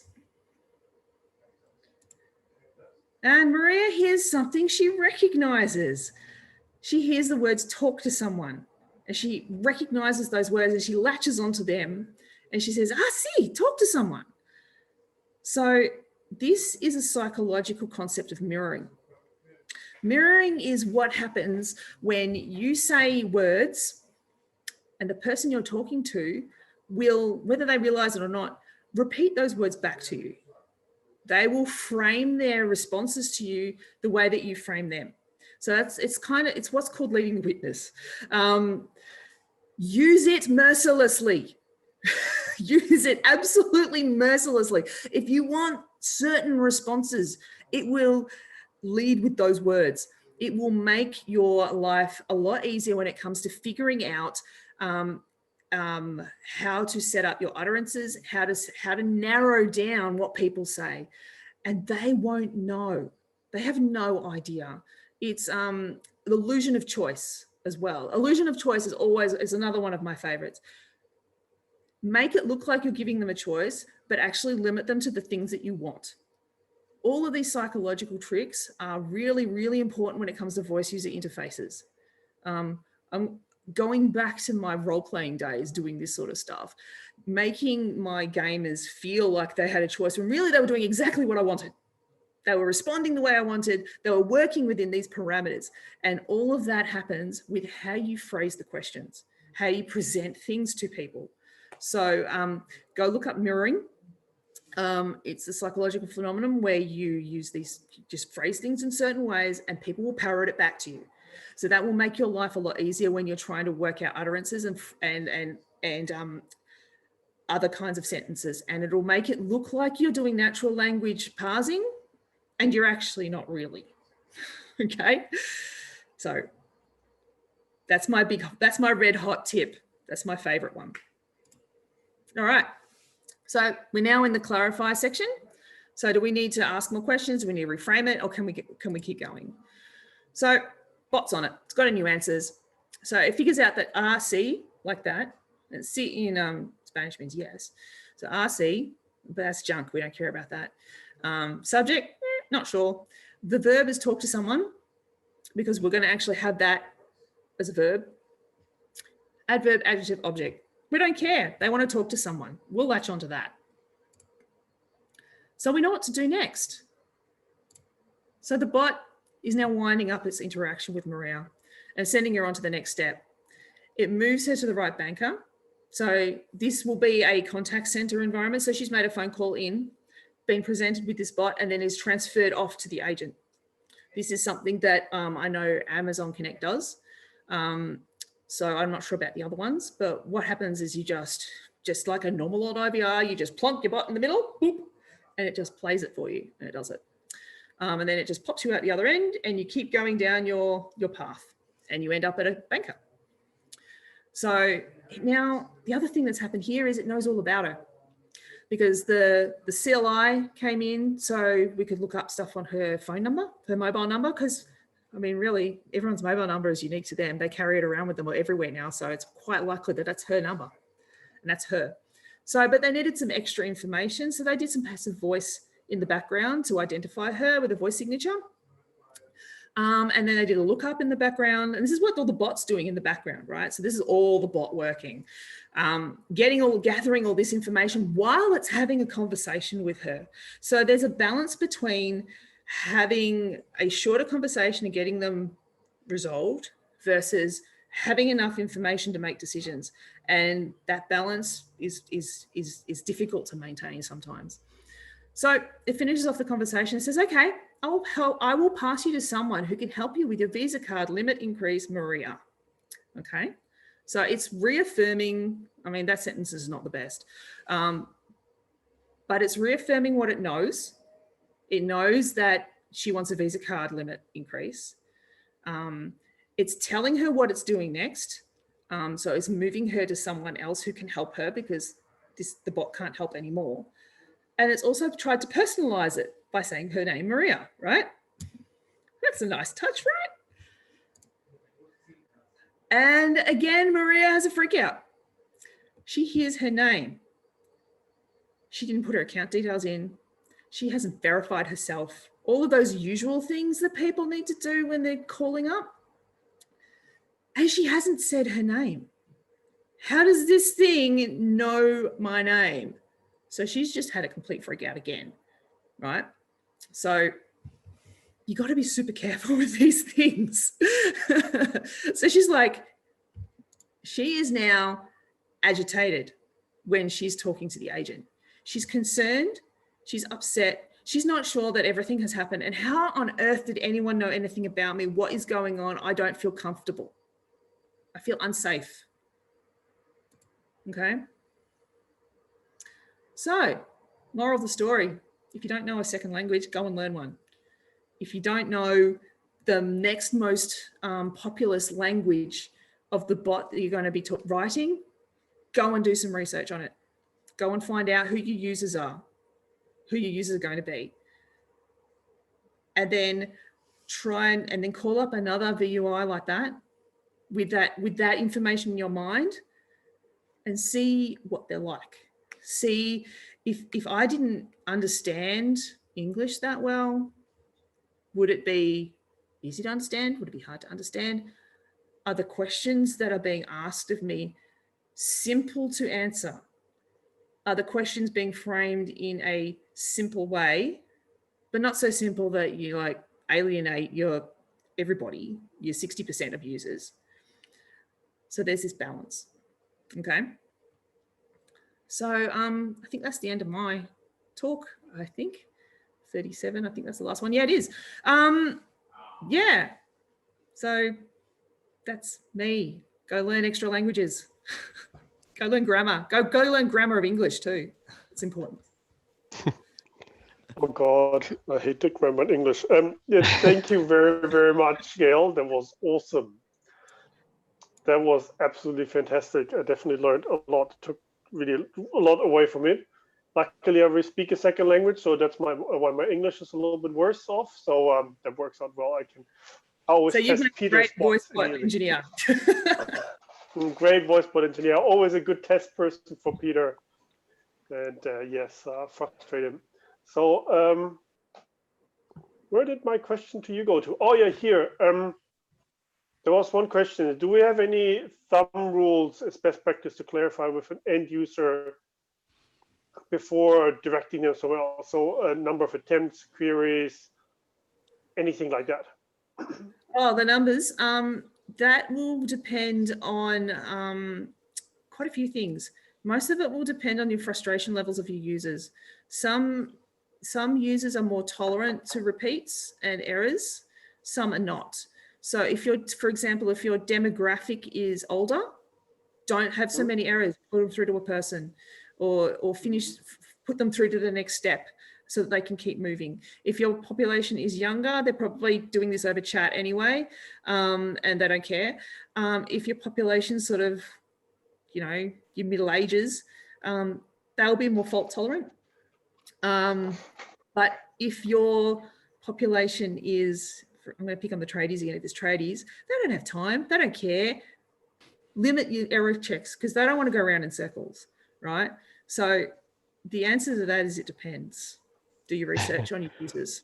And Maria hears something she recognizes. She hears the words talk to someone and she recognizes those words and she latches onto them and she says, see, talk to someone. So this is a psychological concept of mirroring. Mirroring is what happens when you say words and the person you're talking to will, whether they realize it or not, repeat those words back to you. They will frame their responses to you the way that you frame them. So it's what's called leading the witness. Use it mercilessly. Use it absolutely mercilessly. If you want certain responses, it will lead with those words. It will make your life a lot easier when it comes to figuring out how to set up your utterances, how to narrow down what people say, and they won't know. They have no idea. It's the illusion of choice as well. Illusion of choice is another one of my favorites. Make it look like you're giving them a choice, but actually limit them to the things that you want. All of these psychological tricks are really, really important when it comes to voice user interfaces. I'm going back to my role-playing days doing this sort of stuff, making my gamers feel like they had a choice when really they were doing exactly what I wanted. They were responding the way I wanted. They were working within these parameters. And all of that happens with how you phrase the questions, how you present things to people. So go look up mirroring. It's a psychological phenomenon where you use these, just phrase things in certain ways and people will parrot it back to you. So that will make your life a lot easier when you're trying to work out utterances and other kinds of sentences. And it'll make it look like you're doing natural language parsing and you're actually not really. Okay. So that's my red hot tip. That's my favorite one. All right. So we're now in the clarify section. So do we need to ask more questions? Do we need to reframe it, or can we keep going? So bots on it. It's got a new answers. So it figures out that RC, like that, and C in Spanish means yes. So RC, but that's junk. We don't care about that. Subject, not sure. The verb is talk to someone, because we're going to actually have that as a verb. Adverb, adjective, object. We don't care. They want to talk to someone. We'll latch onto that. So we know what to do next. So the bot is now winding up its interaction with Maria and sending her on to the next step. It moves her to the right banker. So this will be a contact center environment. So she's made a phone call in, been presented with this bot, and then is transferred off to the agent. This is something that I know Amazon Connect does. So I'm not sure about the other ones, but what happens is you just like a normal old IVR, you just plonk your bot in the middle, boop, and it just plays it for you, and it does it. And then it just pops you out the other end, and you keep going down your path, and you end up at a banker. So now the other thing that's happened here is it knows all about her, because the CLI came in, so we could look up stuff on her phone number, her mobile number, because I mean, really, everyone's mobile number is unique to them. They carry it around with them everywhere now. So it's quite likely that that's her number and that's her. So, but they needed some extra information. So they did some passive voice in the background to identify her with a voice signature. And then they did a lookup in the background. And this is what all the bot's doing in the background, right? So this is all the bot working, gathering all this information while it's having a conversation with her. So there's a balance between having a shorter conversation and getting them resolved versus having enough information to make decisions. And that balance is difficult to maintain sometimes. So it finishes off the conversation and says, okay, I will pass you to someone who can help you with your Visa card limit increase, Maria. Okay. So it's reaffirming, I mean, that sentence is not the best, but it's reaffirming what it knows. It knows that she wants a Visa card limit increase. It's telling her what it's doing next. So it's moving her to someone else who can help her, because the bot can't help anymore. And it's also tried to personalize it by saying her name, Maria, right? That's a nice touch, right? And again, Maria has a freak out. She hears her name. She didn't put her account details in. She hasn't verified herself. All of those usual things that people need to do when they're calling up. And she hasn't said her name. How does this thing know my name? So she's just had a complete freak out again, right? So you got to be super careful with these things. So she's like, she is now agitated when she's talking to the agent. She's concerned, she's upset, she's not sure that everything has happened. And how on earth did anyone know anything about me? What is going on? I don't feel comfortable. I feel unsafe. Okay. So, moral of the story, if you don't know a second language, go and learn one. if you don't know the next most populous language of the bot that you're going to be writing, go and do some research on it. Go and find out who your users are, who your users are going to be. And then try and then call up another VUI like that with that information in your mind and see what they're like. See if I didn't understand English that well, would it be easy to understand? Would it be hard to understand? Are the questions that are being asked of me simple to answer? Are the questions being framed in a simple way, but not so simple that you like alienate everybody, your 60% of users? So there's this balance. Okay. So I think that's the end of my talk. I think 37. I think that's the last one. Yeah, it is. Yeah. So that's me. Go learn extra languages. Go learn grammar. Go learn grammar of English too. It's important. Oh God, I hate the grammar in English. Yeah, thank you very, very much, Gail. That was awesome. That was absolutely fantastic. I definitely learned a lot. Took really a lot away from it. Luckily, I speak a second language, so that's why my English is a little bit worse off. So that works out well. I always so you've test been a great VoiceBot engineer. Great VoiceBot engineer. Always a good test person for Peter. And yes, frustrated. So where did my question to you go to? Oh yeah, here. There was one question. Do we have any thumb rules as best practice to clarify with an end user before directing them somewhere else? So a number of attempts, queries, anything like that? Oh, the numbers. That will depend on quite a few things. Most of it will depend on your frustration levels of your users. Some users are more tolerant to repeats and errors, some are not. So if you're, for example, if your demographic is older, don't have so many errors, put them through to a person or put them through to the next step so that they can keep moving. If your population is younger, they're probably doing this over chat anyway, and they don't care. If your population's sort of, your middle ages, they'll be more fault tolerant. But if your population is, I'm going to pick on the tradies again, if it's tradies, they don't have time, they don't care. Limit your error checks because they don't want to go around in circles, right? So the answer to that is it depends. Do your research on your users.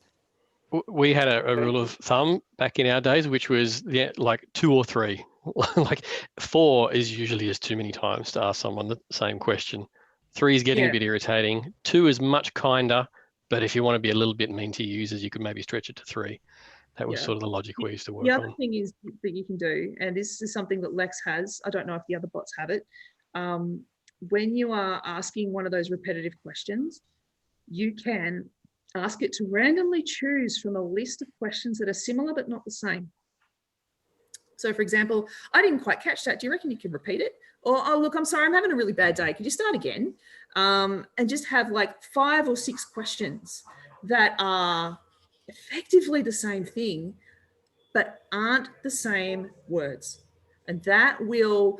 We had a rule of thumb back in our days, which was like 2 or 3. Like 4 is usually just too many times to ask someone the same question. 3 is getting a bit irritating. 2 is much kinder, but if you want to be a little bit mean to users, you could maybe stretch it to 3. That was sort of the logic we used to work on. The other thing is that you can do, and this is something that Lex has, I don't know if the other bots have it, when you are asking one of those repetitive questions, you can ask it to randomly choose from a list of questions that are similar but not the same. So for example, I didn't quite catch that. Do you reckon you can repeat it? Or, oh, look, I'm sorry, I'm having a really bad day. Could you start again? And just have like 5 or 6 questions that are effectively the same thing, but aren't the same words. And that will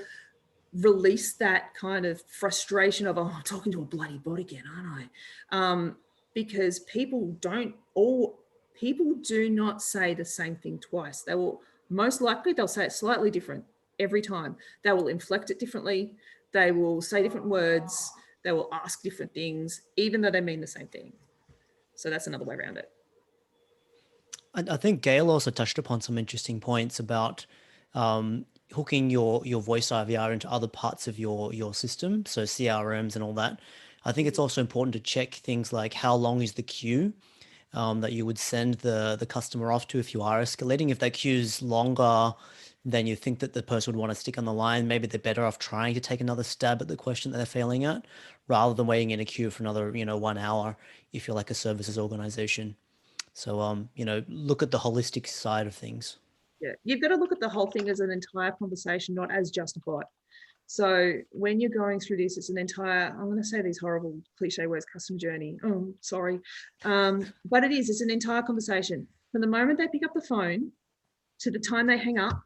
release that kind of frustration of, oh, I'm talking to a bloody bot again, aren't I? Because people do not say the same thing twice. They will, most likely, they'll say it slightly different every time. They will inflect it differently. They will say different words. They will ask different things, even though they mean the same thing. So that's another way around it. I think Gail also touched upon some interesting points about hooking your voice IVR into other parts of your system, so CRMs and all that. I think it's also important to check things like how long is the queue that you would send the customer off to if you are escalating. If that queue is longer than you think that the person would want to stick on the line, maybe they're better off trying to take another stab at the question that they're failing at, rather than waiting in a queue for another 1 hour if you're like a services organization. So, look at the holistic side of things. Yeah, you've got to look at the whole thing as an entire conversation, not as just a bot. So when you're going through this, it's an entire, I'm going to say these horrible cliche words, customer journey. Oh, sorry. But it's an entire conversation. From the moment they pick up the phone to the time they hang up,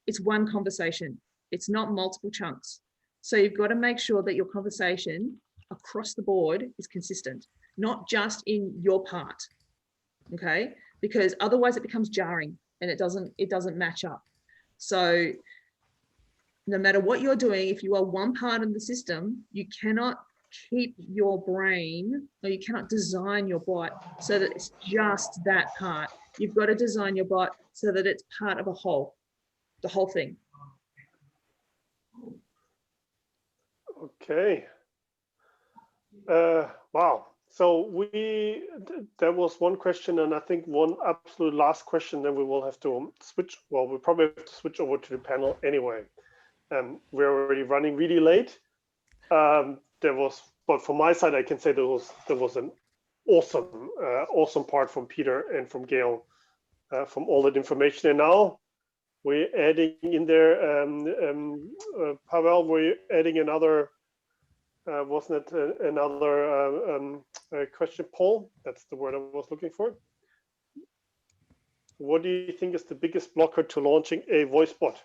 it's one conversation. It's not multiple chunks. So you've got to make sure that your conversation across the board is consistent, not just in your part, okay? Because otherwise it becomes jarring and it doesn't match up. So no matter what you're doing, if you are one part of the system, you cannot keep your brain, or you cannot design your bot so that it's just that part. You've got to design your bot so that it's part of a whole, the whole thing. Okay. Wow. So there was one question, and I think one absolute last question, then we will have to switch. Well, we'll probably have to switch over to the panel anyway. We're already running really late. But from my side, I can say there was an awesome part from Peter and from Gail, from all that information. And now we're adding in there, Pavel, we're adding another, wasn't it another question poll? That's the word I was looking for. What do you think is the biggest blocker to launching a voice bot?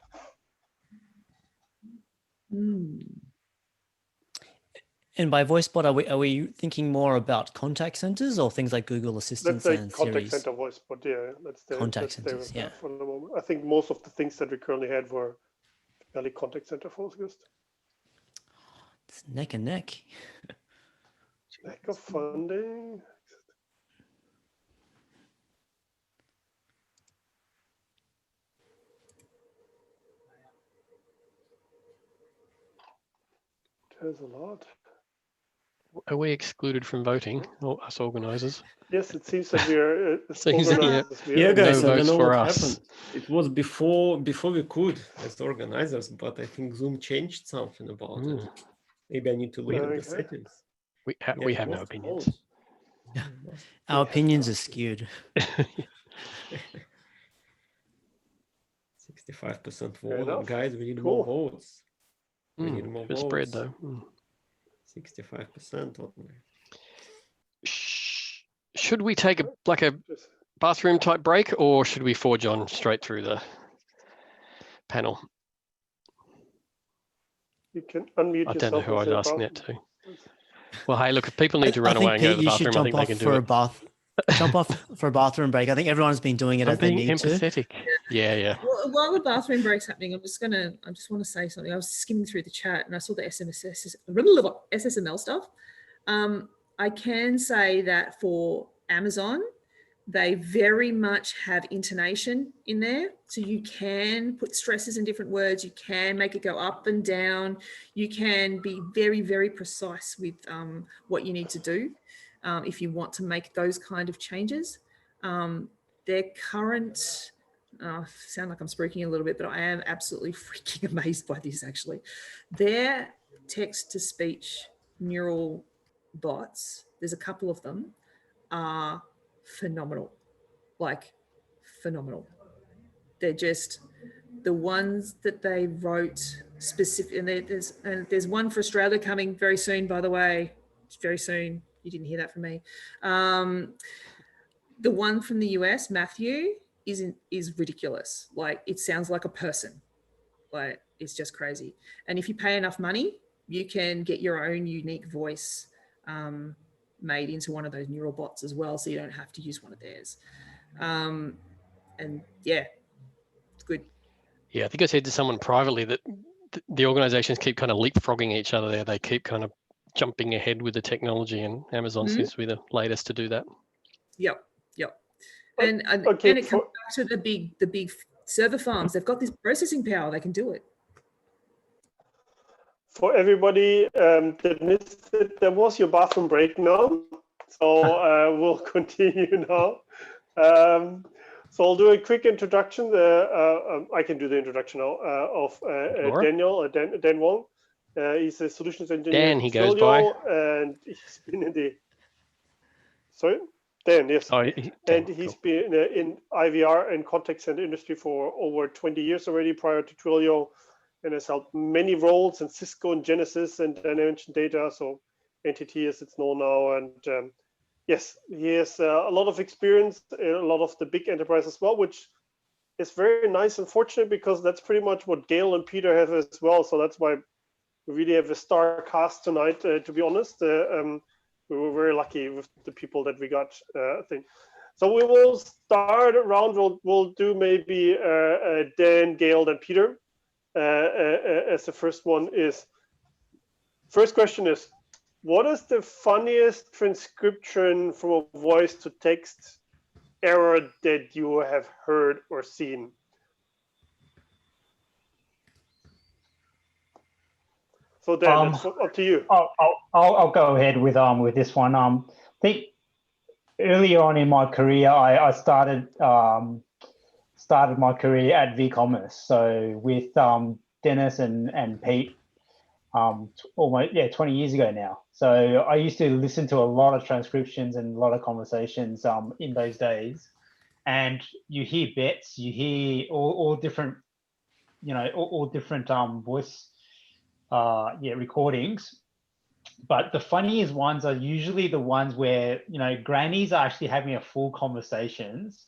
And by VoiceBot, are we thinking more about contact centers or things like Google Assistant and contact Siri's? center voice, but yeah, let's stay with that for the moment. I think most of the things that we currently had were fairly contact center focused. It's neck and neck. Lack of funding. There's a lot. Are we excluded from voting, or us organisers? Yes, it seems that we are. Yeah, guys, no I don't votes know for what us. happened. It was before we could as organizers, but I think Zoom changed something about it. Maybe I need to leave the settings. We have no opinions. Our opinions are skewed. 65% vote, guys. We need more votes. We need more votes. Spread though. 65% only. Should we take a bathroom type break, or should we forge on straight through the panel? You can unmute yourself. I don't know who I was asking that to. Well, hey, look, if people need to run away and go to the bathroom, I think they can do it. Jump off for a bathroom break. I think everyone's been doing it as they need empathetic. to. Yeah. Well, while the bathroom break's happening, I just want to say something. I was skimming through the chat and I saw the SSML stuff. I can say that for Amazon, they very much have intonation in there. So you can put stresses in different words. You can make it go up and down. You can be very, very precise with what you need to do if you want to make those kind of changes. Their current, sound like I'm spooking a little bit, but I am absolutely freaking amazed by this actually. Their text-to-speech neural bots, there's a couple of them, are phenomenal, like phenomenal. They're just the ones that they wrote specific, and there's one for Australia coming very soon, by the way, very soon. You didn't hear that from me. The one from the US, Matthew, is ridiculous. Like it sounds like a person. Like it's just crazy. And if you pay enough money, you can get your own unique voice made into one of those neural bots as well, so you don't have to use one of theirs. And yeah, it's good. Yeah, I think I said to someone privately that the organizations keep kind of leapfrogging each other there. They keep kind of jumping ahead with the technology, and Amazon seems to be the latest to do that. Yep. And it comes back to the big server farms. They've got this processing power. They can do it. For everybody that missed it, there was your bathroom break now. So we'll continue now. So I'll do a quick introduction. I can do the introduction now of Daniel, Dan Wong. He's a solutions engineer. Dan, he goes by. And he's been in the, sorry? Dan, yes. Dan, he's been in IVR and contact center industry for over 20 years already prior to Twilio, and has held many roles in Cisco and Genesis and Dimension Data, so NTT as it's known now, and yes, he has a lot of experience in a lot of the big enterprise as well, which is very nice and fortunate because that's pretty much what Gail and Peter have as well. So that's why we really have a star cast tonight, to be honest. We were very lucky with the people that we got, I think. So we will start around, we'll do maybe Dan, Gail, then Peter. As the first one is, first question is, what is the funniest transcription from a voice to text error that you have heard or seen? So Dan, it's up to you. I'll go ahead with this one. I think earlier on in my career, I started my career at VCommerce. So with Dennis and Pete, almost 20 years ago now. So I used to listen to a lot of transcriptions and a lot of conversations in those days, and you hear bets, you hear all different, all different voice recordings. But the funniest ones are usually the ones where grannies are actually having a full conversations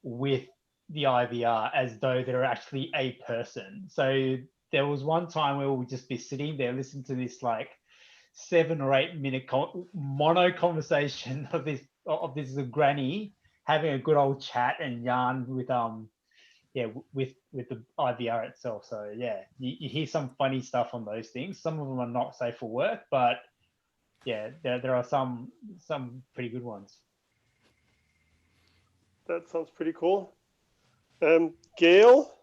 with the IVR as though they're actually a person. So there was one time where we'd just be sitting there listening to this like 7 or 8 minute mono conversation of this granny having a good old chat and yarn with with the IVR itself. So yeah, you hear some funny stuff on those things. Some of them are not safe for work, but yeah, there are some pretty good ones. That sounds pretty cool. Gail?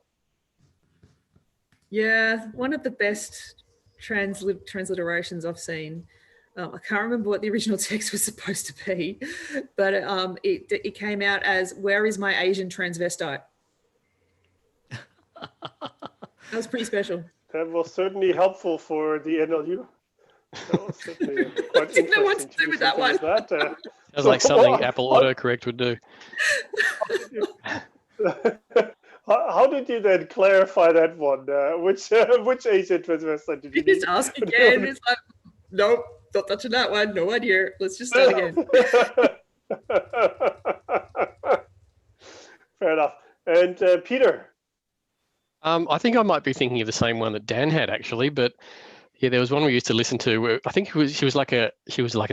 Yeah, one of the best transliterations I've seen. I can't remember what the original text was supposed to be, but it came out as, "Where is my Asian transvestite?" That was pretty special. That was certainly helpful for the NLU. That was certainly quite I didn't know what to do with that one. Sounds like something Apple autocorrect would do. How did you then clarify that one? Which Asian transvestite did you just ask again? It's like, nope, not touching that one. No idea. Let's just start again. Fair enough. And Peter? I think I might be thinking of the same one that Dan had actually, but yeah, there was one we used to listen to where I think she was like an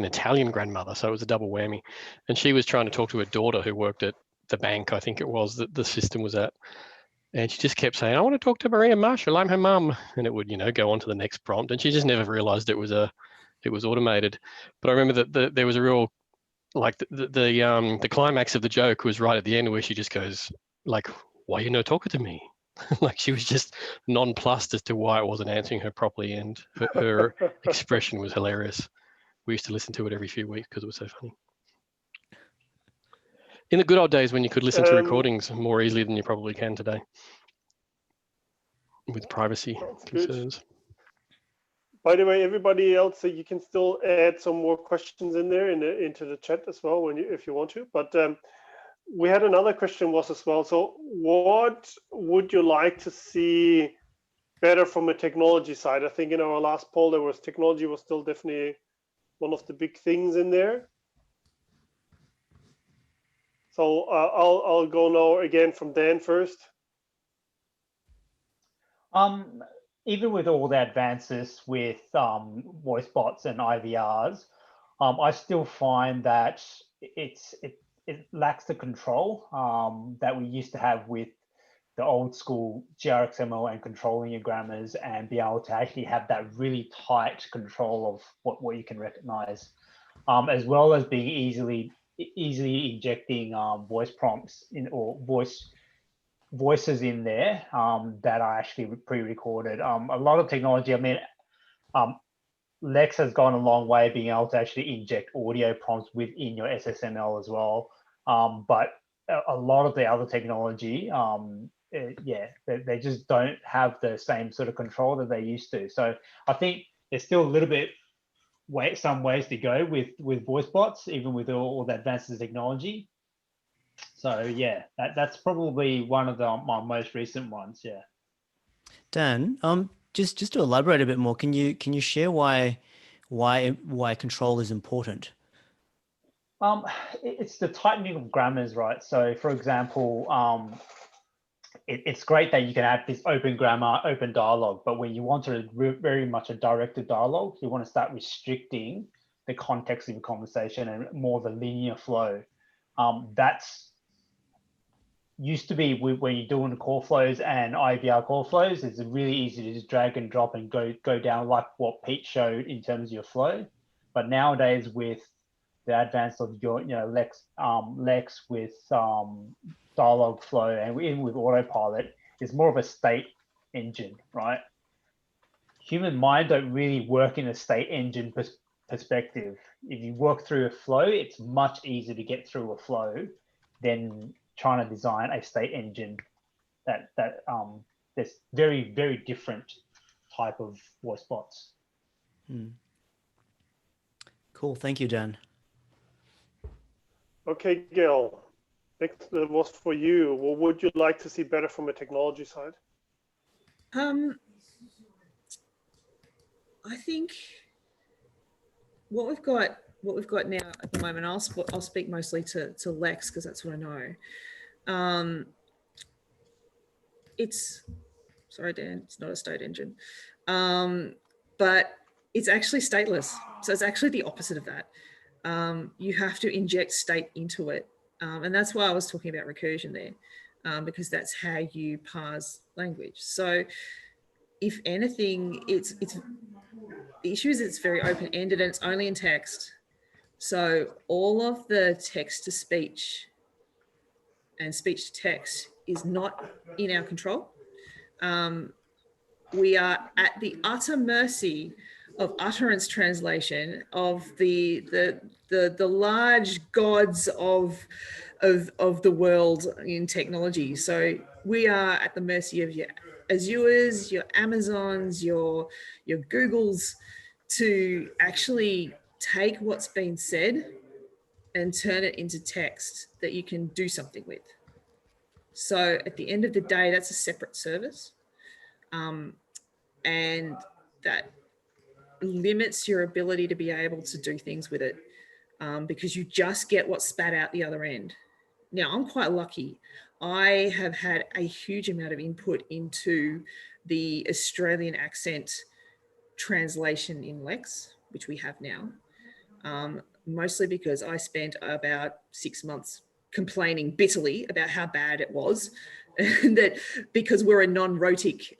Italian grandmother, so it was a double whammy, and she was trying to talk to her daughter who worked at the bank, I think it was, that the system was at, and she just kept saying, "I want to talk to Maria Marshall, I'm her mum," and it would go on to the next prompt, and she just never realized it was automated. But I remember that there was a real, like, the climax of the joke was right at the end where she just goes like, "Why you no talking to me?" Like she was just nonplussed as to why it wasn't answering her properly, and her expression was hilarious. We used to listen to it every few weeks because it was so funny. In the good old days when you could listen to recordings more easily than you probably can today, with privacy concerns. Good. By the way, everybody else, you can still add some more questions in there into the chat as well if you want to. But we had another question was as well. So what would you like to see better from a technology side? I think in our last poll, technology was still definitely one of the big things in there. So I'll go now again from Dan first. Even with all the advances with Voicebots and IVRs, I still find that it lacks the control that we used to have with the old school GRXML and controlling your grammars and be able to actually have that really tight control of what you can recognize, as well as being easily injecting voice prompts or voices in there that are actually pre-recorded. A lot of technology, I mean, Lex has gone a long way being able to actually inject audio prompts within your SSML as well. But a lot of the other technology, they just don't have the same sort of control that they used to. So I think there's still a little bit some ways to go with Voicebots, even with all the advances in technology. So yeah, that's probably one of my most recent ones. Yeah. Dan, just to elaborate a bit more, can you share why control is important? It's the tightening of grammars, right? So, for example, it's great that you can have this open grammar, open dialogue, but when you want very much a directed dialogue, you want to start restricting the context of the conversation and more of a linear flow. That's used to be when you're doing call flows and IVR call flows, it's really easy to just drag and drop and go down like what Pete showed in terms of your flow. But nowadays with the advance of your, Lex with dialogue flow and even with autopilot, it's more of a state engine, right? Human mind don't really work in a state engine perspective. If you work through a flow, it's much easier to get through a flow than trying to design a state engine that's very, very different type of voice bots. Cool, thank you, Dan. Okay, Gail, next was for you. What would you like to see better from a technology side? I think what we've got now at the moment, I'll speak mostly to Lex because that's what I know. It's, sorry, Dan, it's not a state engine, but it's actually stateless. So it's actually the opposite of that. You have to inject state into it. And that's why I was talking about recursion there, because that's how you parse language. So if anything, the issue is it's very open-ended and it's only in text. So all of the text to speech and speech to text is not in our control. We are at the utter mercy of utterance translation of the large gods of the world in technology. So we are at the mercy of your Azures, your Amazons, your Googles, to actually take what's been said and turn it into text that you can do something with. So at the end of the day, that's a separate service. And that limits your ability to be able to do things with it, because you just get what's spat out the other end. Now, I'm quite lucky. I have had a huge amount of input into the Australian accent translation in Lex, which we have now, mostly because I spent about 6 months complaining bitterly about how bad it was. And that because we're a non-rhotic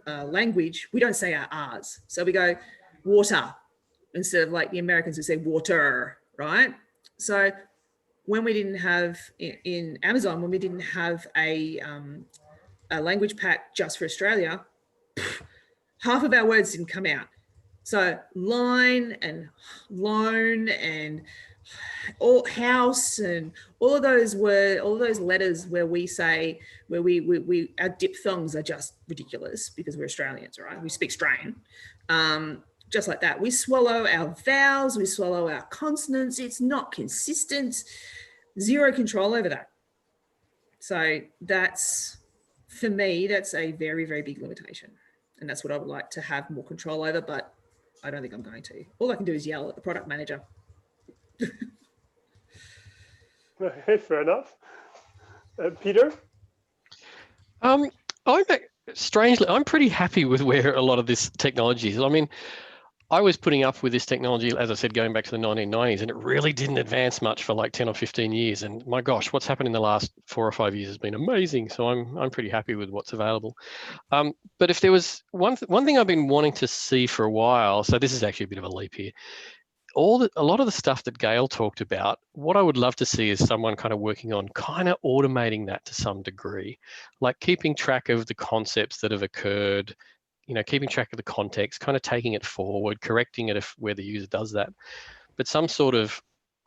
language, we don't say our R's. So we go water instead of like the Americans who say water, right? So when we didn't have in Amazon, when we didn't have a language pack just for Australia, half of our words didn't come out. So line and loan and all house and all of those letters where we say, where we our diphthongs are just ridiculous because we're Australians, right? We speak Australian. Just like that. We swallow our vowels, we swallow our consonants. It's not consistent, zero control over that. So that's, for me, that's a very, very big limitation. And that's what I would like to have more control over, but I don't think I'm going to. All I can do is yell at the product manager. Okay, fair enough. Peter? Strangely, I'm pretty happy with where a lot of this technology is. I mean, I was putting up with this technology, as I said, going back to the 1990s, and it really didn't advance much for like 10 or 15 years. And my gosh, what's happened in the last 4 or 5 years has been amazing. So I'm pretty happy with what's available. But if there was one thing I've been wanting to see for a while, so this is actually a bit of a leap here. A lot of the stuff that Gail talked about, what I would love to see is someone kind of working on kind of automating that to some degree, like keeping track of the concepts that have occurred, keeping track of the context, kind of taking it forward, correcting it where the user does that, but some sort of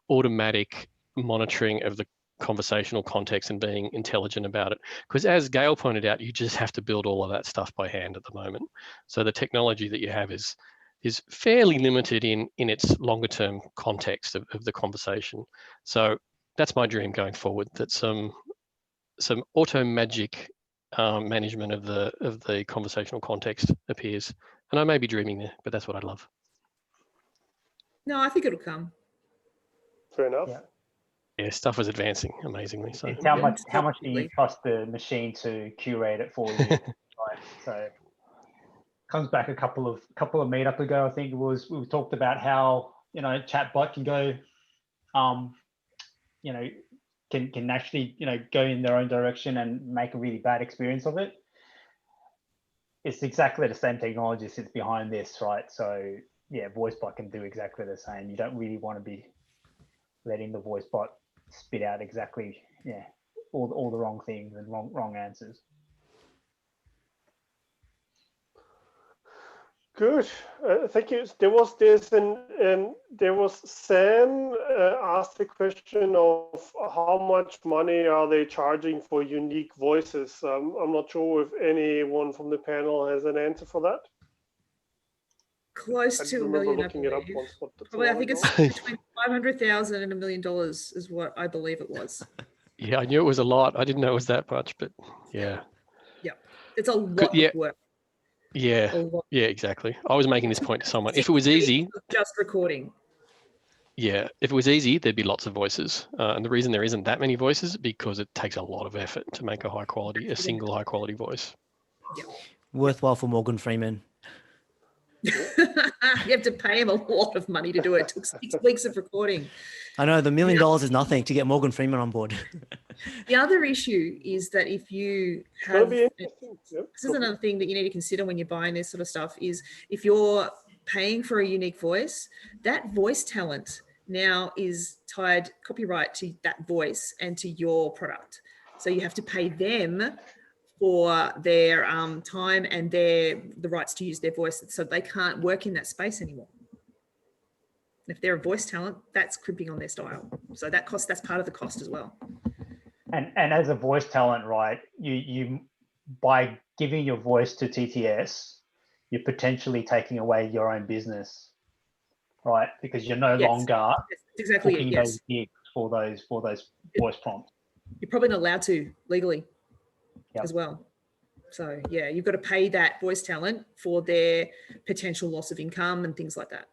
automatic monitoring of the conversational context and being intelligent about it. Because as Gail pointed out, you just have to build all of that stuff by hand at the moment. So the technology that you have is fairly limited in its longer term context of the conversation. So that's my dream going forward, that some auto magic management of the conversational context appears. And I may be dreaming there, but that's what I'd love. No, I think it'll come. Fair enough. Yeah, stuff was advancing amazingly. So It's how much do you trust the machine to curate it for you? Right. So comes back a couple of meetup ago, I think it was, we talked about how, you know, Chatbot can go, you know, can actually, you know, go in their own direction and make a really bad experience of it. It's exactly the same technology sits behind this, right? So yeah, VoiceBot can do exactly the same. You don't really want to be letting the VoiceBot spit out exactly, all the wrong things and wrong answers. Good, thank you. There was Sam asked the question of how much money are they charging for unique voices. I'm not sure if anyone from the panel has an answer for that. Close to $1 million, I believe. Probably, I think it's between $500,000 and $1 million is what I believe it was. yeah, I knew it was a lot. I didn't know it was that much, but yeah. Yeah, it's a lot of work. Yeah, yeah, exactly. I was making this point to someone. If it was easy, just recording. Yeah, if it was easy, there'd be lots of voices. And the reason there isn't that many voices is because it takes a lot of effort to make a single high quality voice. Yep. Worthwhile for Morgan Freeman. You have to pay him a lot of money to do it. It took 6 weeks of recording. I know, the $1 million is nothing to get Morgan Freeman on board. The other issue is that if you have, this is another thing that you need to consider when you're buying this sort of stuff, is if you're paying for a unique voice, that voice talent now is tied copyright to that voice and to your product. So you have to pay them for their time and the rights to use their voice, so they can't work in that space anymore. If they're a voice talent, that's crimping on their style. So that cost, that's part of the cost as well. And as a voice talent, right, you by giving your voice to TTS, you're potentially taking away your own business, right? Because you're no longer booking those gigs for those voice prompts. You're probably not allowed to legally as well. So yeah, you've got to pay that voice talent for their potential loss of income and things like that.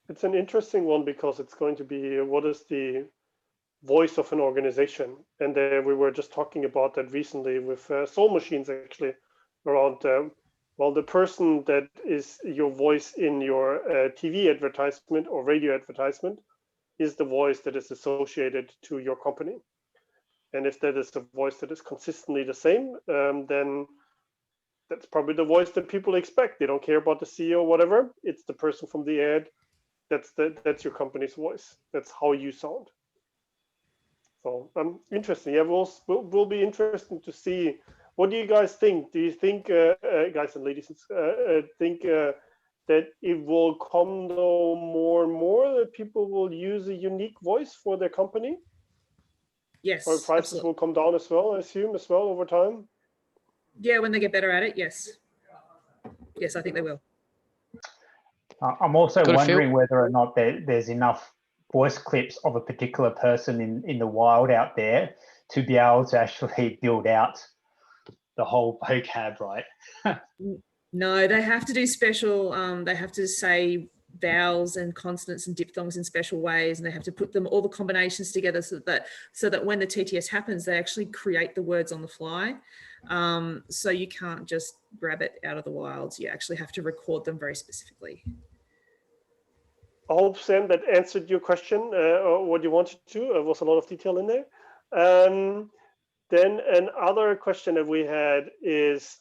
It's an interesting one because it's going to be what is the voice of an organization, and we were just talking about that recently with Soul Machines, actually, around well, the person that is your voice in your TV advertisement or radio advertisement is the voice that is associated to your company. And if that is the voice that is consistently the same, then that's probably the voice that people expect. They don't care about the CEO or whatever. It's the person from the ad. That's your company's voice. That's how you sound. So interesting. Yeah, will be interesting to see. What do you guys think? Do you think, guys and ladies, think that it will come though more and more that people will use a unique voice for their company? Yes. Or prices will come down as well, I assume, as well over time? Yeah, when they get better at it, yes. Yes, I think they will. I'm also wondering whether or not there's enough voice clips of a particular person in the wild out there to be able to actually build out the whole vocab, right? No, they have to do special, they have to say vowels and consonants and diphthongs in special ways, and they have to put them all the combinations together so that when the TTS happens, they actually create the words on the fly. So you can't just grab it out of the wilds. You actually have to record them very specifically. I hope, Sam, that answered your question or what you wanted to. There was a lot of detail in there. Then another question that we had is,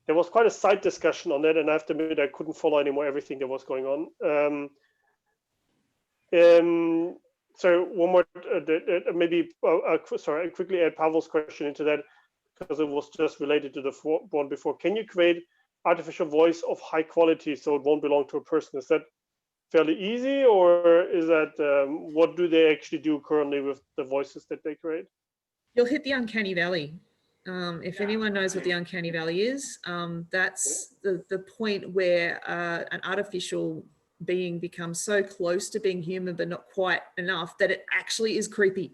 there was quite a side discussion on that, and I have to admit I couldn't follow anymore everything that was going on. So one more, maybe, sorry, I quickly add Pavel's question into that because it was just related to the one before. Can you create artificial voice of high quality so it won't belong to a person? Is that fairly easy, or is that what do they actually do currently with the voices that they create? You'll hit the uncanny valley. If anyone knows what the uncanny valley is, that's the point where an artificial being becomes so close to being human, but not quite enough that it actually is creepy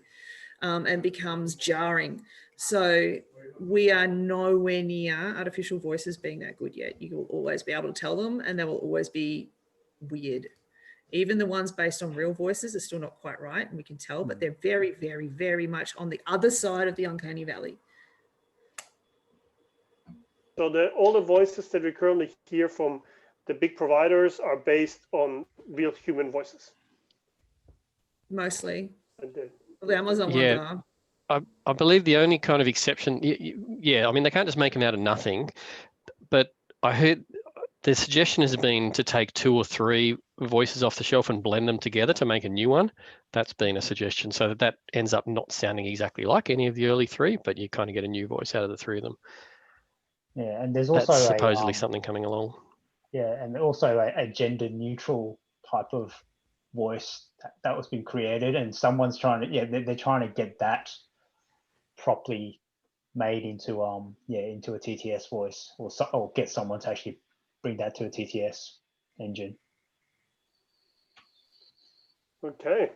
and becomes jarring. So we are nowhere near artificial voices being that good yet. You will always be able to tell them, and they will always be weird. Even the ones based on real voices are still not quite right, and we can tell, but they're very, very, very much on the other side of the uncanny valley. So all the voices that we currently hear from the big providers are based on real human voices. Mostly. And then, The Amazon ones are. I believe the only kind of exception, yeah, I mean, they can't just make them out of nothing, but I heard the suggestion has been to take 2 or 3 voices off the shelf and blend them together to make a new one. That's been a suggestion, so that ends up not sounding exactly like any of the early 3, but you kind of get a new voice out of the 3 of them. Yeah, and there's also supposedly something coming along. Yeah, and also a gender neutral type of voice that was being created, and someone's trying to, they're trying to get that properly made into into a TTS voice, or get someone to actually bring that to a TTS engine. Okay.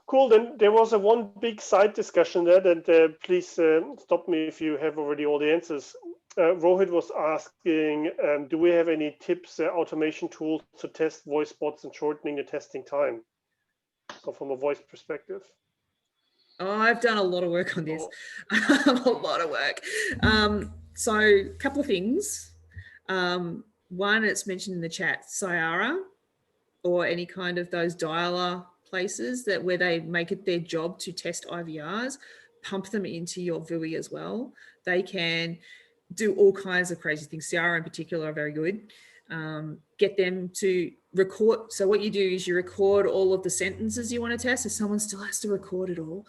Cool. Then there was one big side discussion there, and please stop me if you have already all the answers. Rohit was asking, do we have any tips, automation tools to test voice bots and shortening the testing time? So from a voice perspective. Oh, I've done a lot of work on this. A lot of work. So a couple of things. One, it's mentioned in the chat, Ciara, or any kind of those dialer places where they make it their job to test IVRs, pump them into your VUI as well. They can do all kinds of crazy things. Ciara in particular are very good. Get them to record. So what you do is you record all of the sentences you want to test, so someone still has to record it all.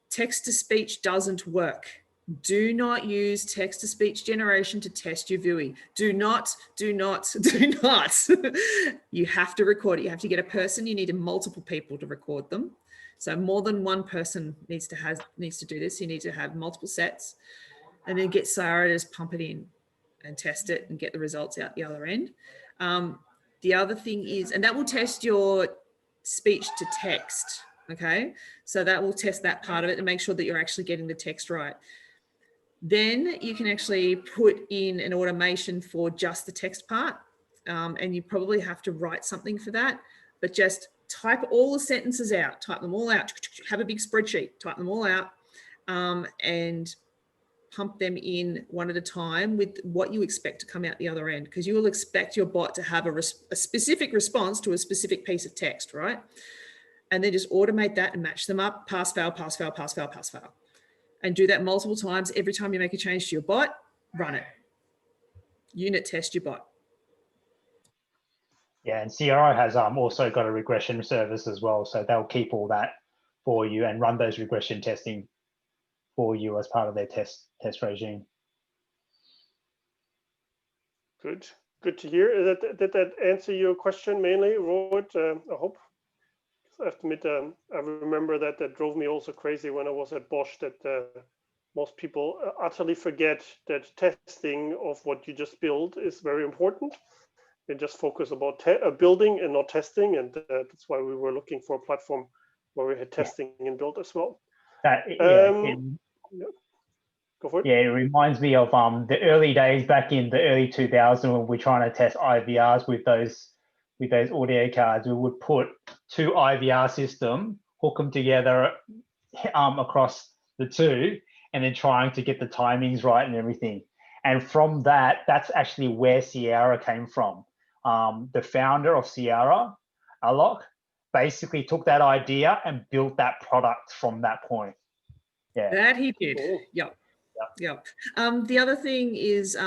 Text to speech doesn't work. Do not use text to speech generation to test your VUI. Do not. You have to record it. You have to get a person. You need multiple people to record them. So more than one person needs to do this. You need to have multiple sets, and then get Ciara to just pump it in and test it and get the results out the other end. The other thing is, and that will test your speech to text, okay? So that will test that part of it and make sure that you're actually getting the text right. Then you can actually put in an automation for just the text part, and you probably have to write something for that, but just type all the sentences out, type them all out, have a big spreadsheet, type them all out, and pump them in one at a time with what you expect to come out the other end, because you will expect your bot to have a specific response to a specific piece of text, right? And then just automate that and match them up, pass, fail, pass, fail, pass, fail, pass, fail. And do that multiple times. Every time you make a change to your bot, run it. Unit test your bot. Yeah, and Ciara has also got a regression service as well, so they'll keep all that for you and run those regression testing for you as part of their test regime. Good to hear. Did that answer your question mainly, Rohit? I hope. I have to admit, I remember that drove me also crazy when I was at Bosch, that most people utterly forget that testing of what you just build is very important. They just focus about building and not testing, and that's why we were looking for a platform where we had testing and build as well. Go for it. Yeah, it reminds me of the early days back in the early 2000s when we're trying to test IVRs with those audio cards. We would put 2 IVR system, hook them together across the 2, and then trying to get the timings right and everything. And from that's actually where Ciara came from. The founder of Ciara, Alok, basically took that idea and built that product from that point. Yeah, that he did. Cool. Yep. The other thing is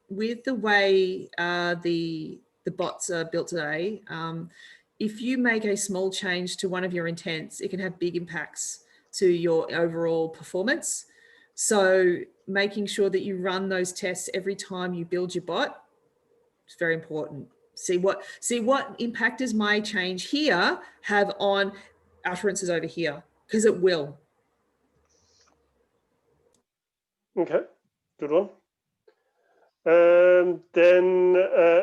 with the way the bots are built today, if you make a small change to one of your intents, it can have big impacts to your overall performance. So making sure that you run those tests every time you build your bot is very important. See what impact does my change here have on utterances over here, because it will. Okay, good one. Then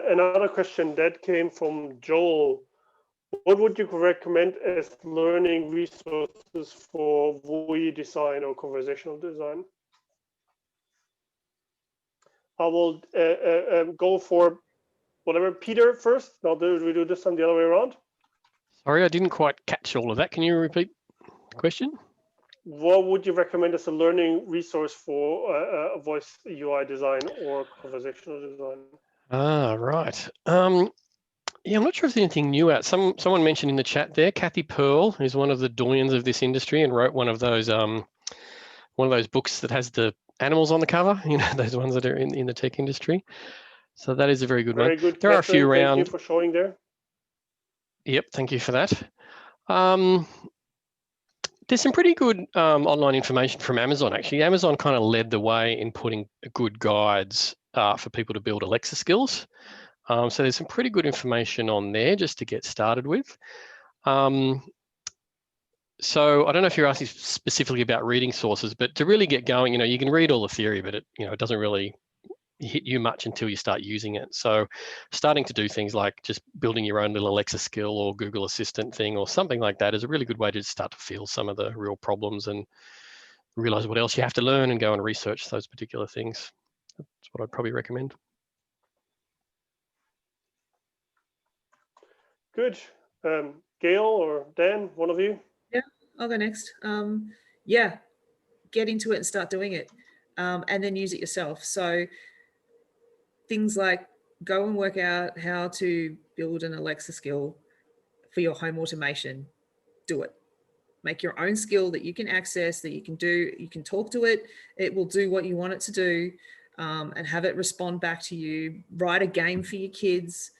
another question that came from Joel. What would you recommend as learning resources for VUI design or conversational design? I will go for whatever, Peter first. Now do we do this time the other way around? Sorry, I didn't quite catch all of that. Can you repeat the question? What would you recommend as a learning resource for voice UI design or conversational design? Ah, right. Yeah, I'm not sure if there's anything new out. Someone mentioned in the chat there, Kathy Pearl is one of the doyens of this industry and wrote one of those books that has the animals on the cover. You know, those ones that are in the tech industry. So that is a very good one. Very good, There are a few Catherine. around. Thank you for showing there. Yep, thank you for that. There's some pretty good online information from Amazon, actually. Amazon kind of led the way in putting good guides for people to build Alexa skills. So there's some pretty good information on there just to get started with. So I don't know if you're asking specifically about reading sources, but to really get going, you can read all the theory, but it doesn't really hit you much until you start using it. So starting to do things like just building your own little Alexa skill or Google Assistant thing or something like that is a really good way to start to feel some of the real problems and realize what else you have to learn and go and research those particular things. That's what I'd probably recommend. Good. Gail or Dan, one of you? Yeah, I'll go next. Yeah, get into it and start doing it, and then use it yourself. So things like go and work out how to build an Alexa skill for your home automation. Do it. Make your own skill that you can access, that you can do. You can talk to it. It will do what you want it to do, and have it respond back to you. Write a game for your kids.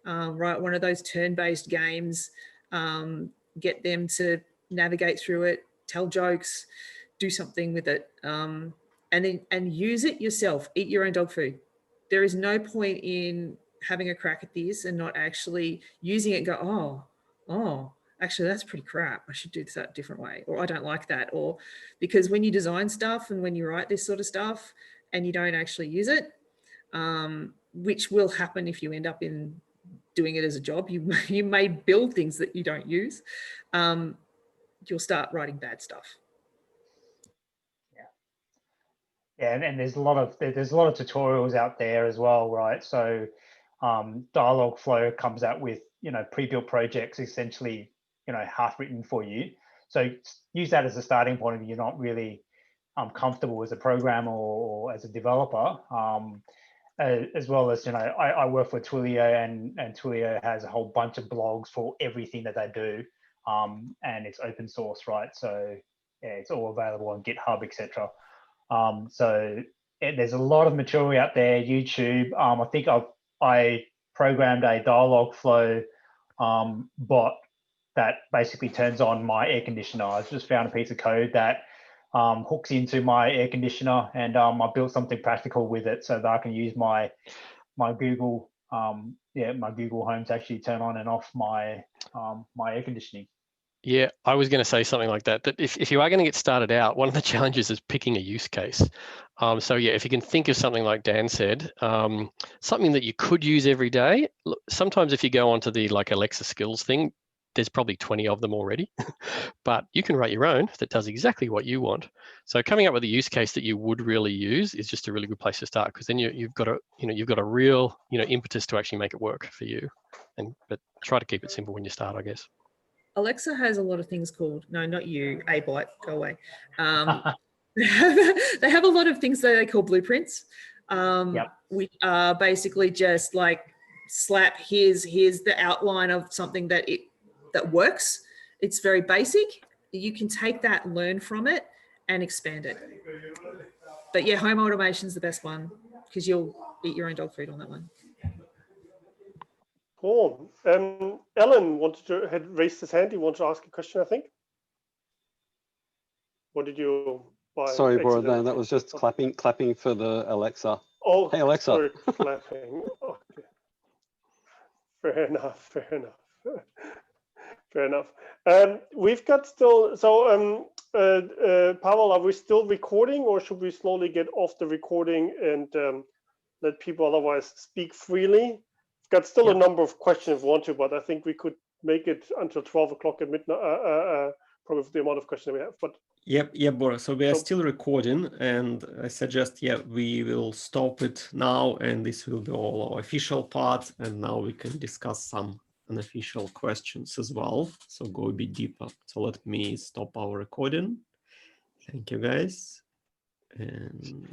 Write one of those turn-based games. Get them to navigate through it. Tell jokes. Do something with it, and use it yourself. Eat your own dog food. There is no point in having a crack at this and not actually using it and go, oh, actually, that's pretty crap. I should do this a different way. Or I don't like that. Or because when you design stuff and when you write this sort of stuff and you don't actually use it, which will happen if you end up in doing it as a job, you may build things that you don't use. You'll start writing bad stuff. Yeah, and there's a lot of tutorials out there as well, right? So Dialogflow comes out with pre-built projects essentially half written for you. So use that as a starting point if you're not really comfortable as a programmer or as a developer. As well as I work for Twilio, and Twilio has a whole bunch of blogs for everything that they do, and it's open source, right? So yeah, it's all available on GitHub, etc. So there's a lot of material out there. YouTube. I think I programmed a Dialogflow bot that basically turns on my air conditioner. I just found a piece of code that hooks into my air conditioner, and I built something practical with it so that I can use my Google my Google Home to actually turn on and off my my air conditioning. Yeah, I was going to say something like that, that if you are going to get started out, one of the challenges is picking a use case. So yeah, if you can think of something like Dan said, something that you could use every day. Look, sometimes if you go onto the Alexa skills thing, there's probably 20 of them already, but you can write your own that does exactly what you want. So coming up with a use case that you would really use is just a really good place to start, because then you've got a real impetus to actually make it work for you. But try to keep it simple when you start, I guess. Alexa has a lot of things called, no, not you, A-bot, go away. They have a lot of things that they call blueprints, which are basically just like slap, here's the outline of something that works. It's very basic. You can take that, learn from it, and expand it. But yeah, home automation is the best one because you'll eat your own dog food on that one. Cool. Ellen had raised his hand. He wanted to ask a question, I think. What did you buy? Sorry, Borodin, that was just clapping for the Alexa. Oh, hey, Alexa. Sorry, clapping. Okay. Fair enough. Fair enough. We've got still, so Pavel, are we still recording, or should we slowly get off the recording and let people otherwise speak freely? Got still a number of questions if we want to, but I think we could make it until 12 o'clock at midnight, probably for the amount of questions we have. But Yep, Boris. So we are still recording, and I suggest, we will stop it now, and this will be all our official part. And now we can discuss some unofficial questions as well. So go a bit deeper. So let me stop our recording. Thank you, guys. And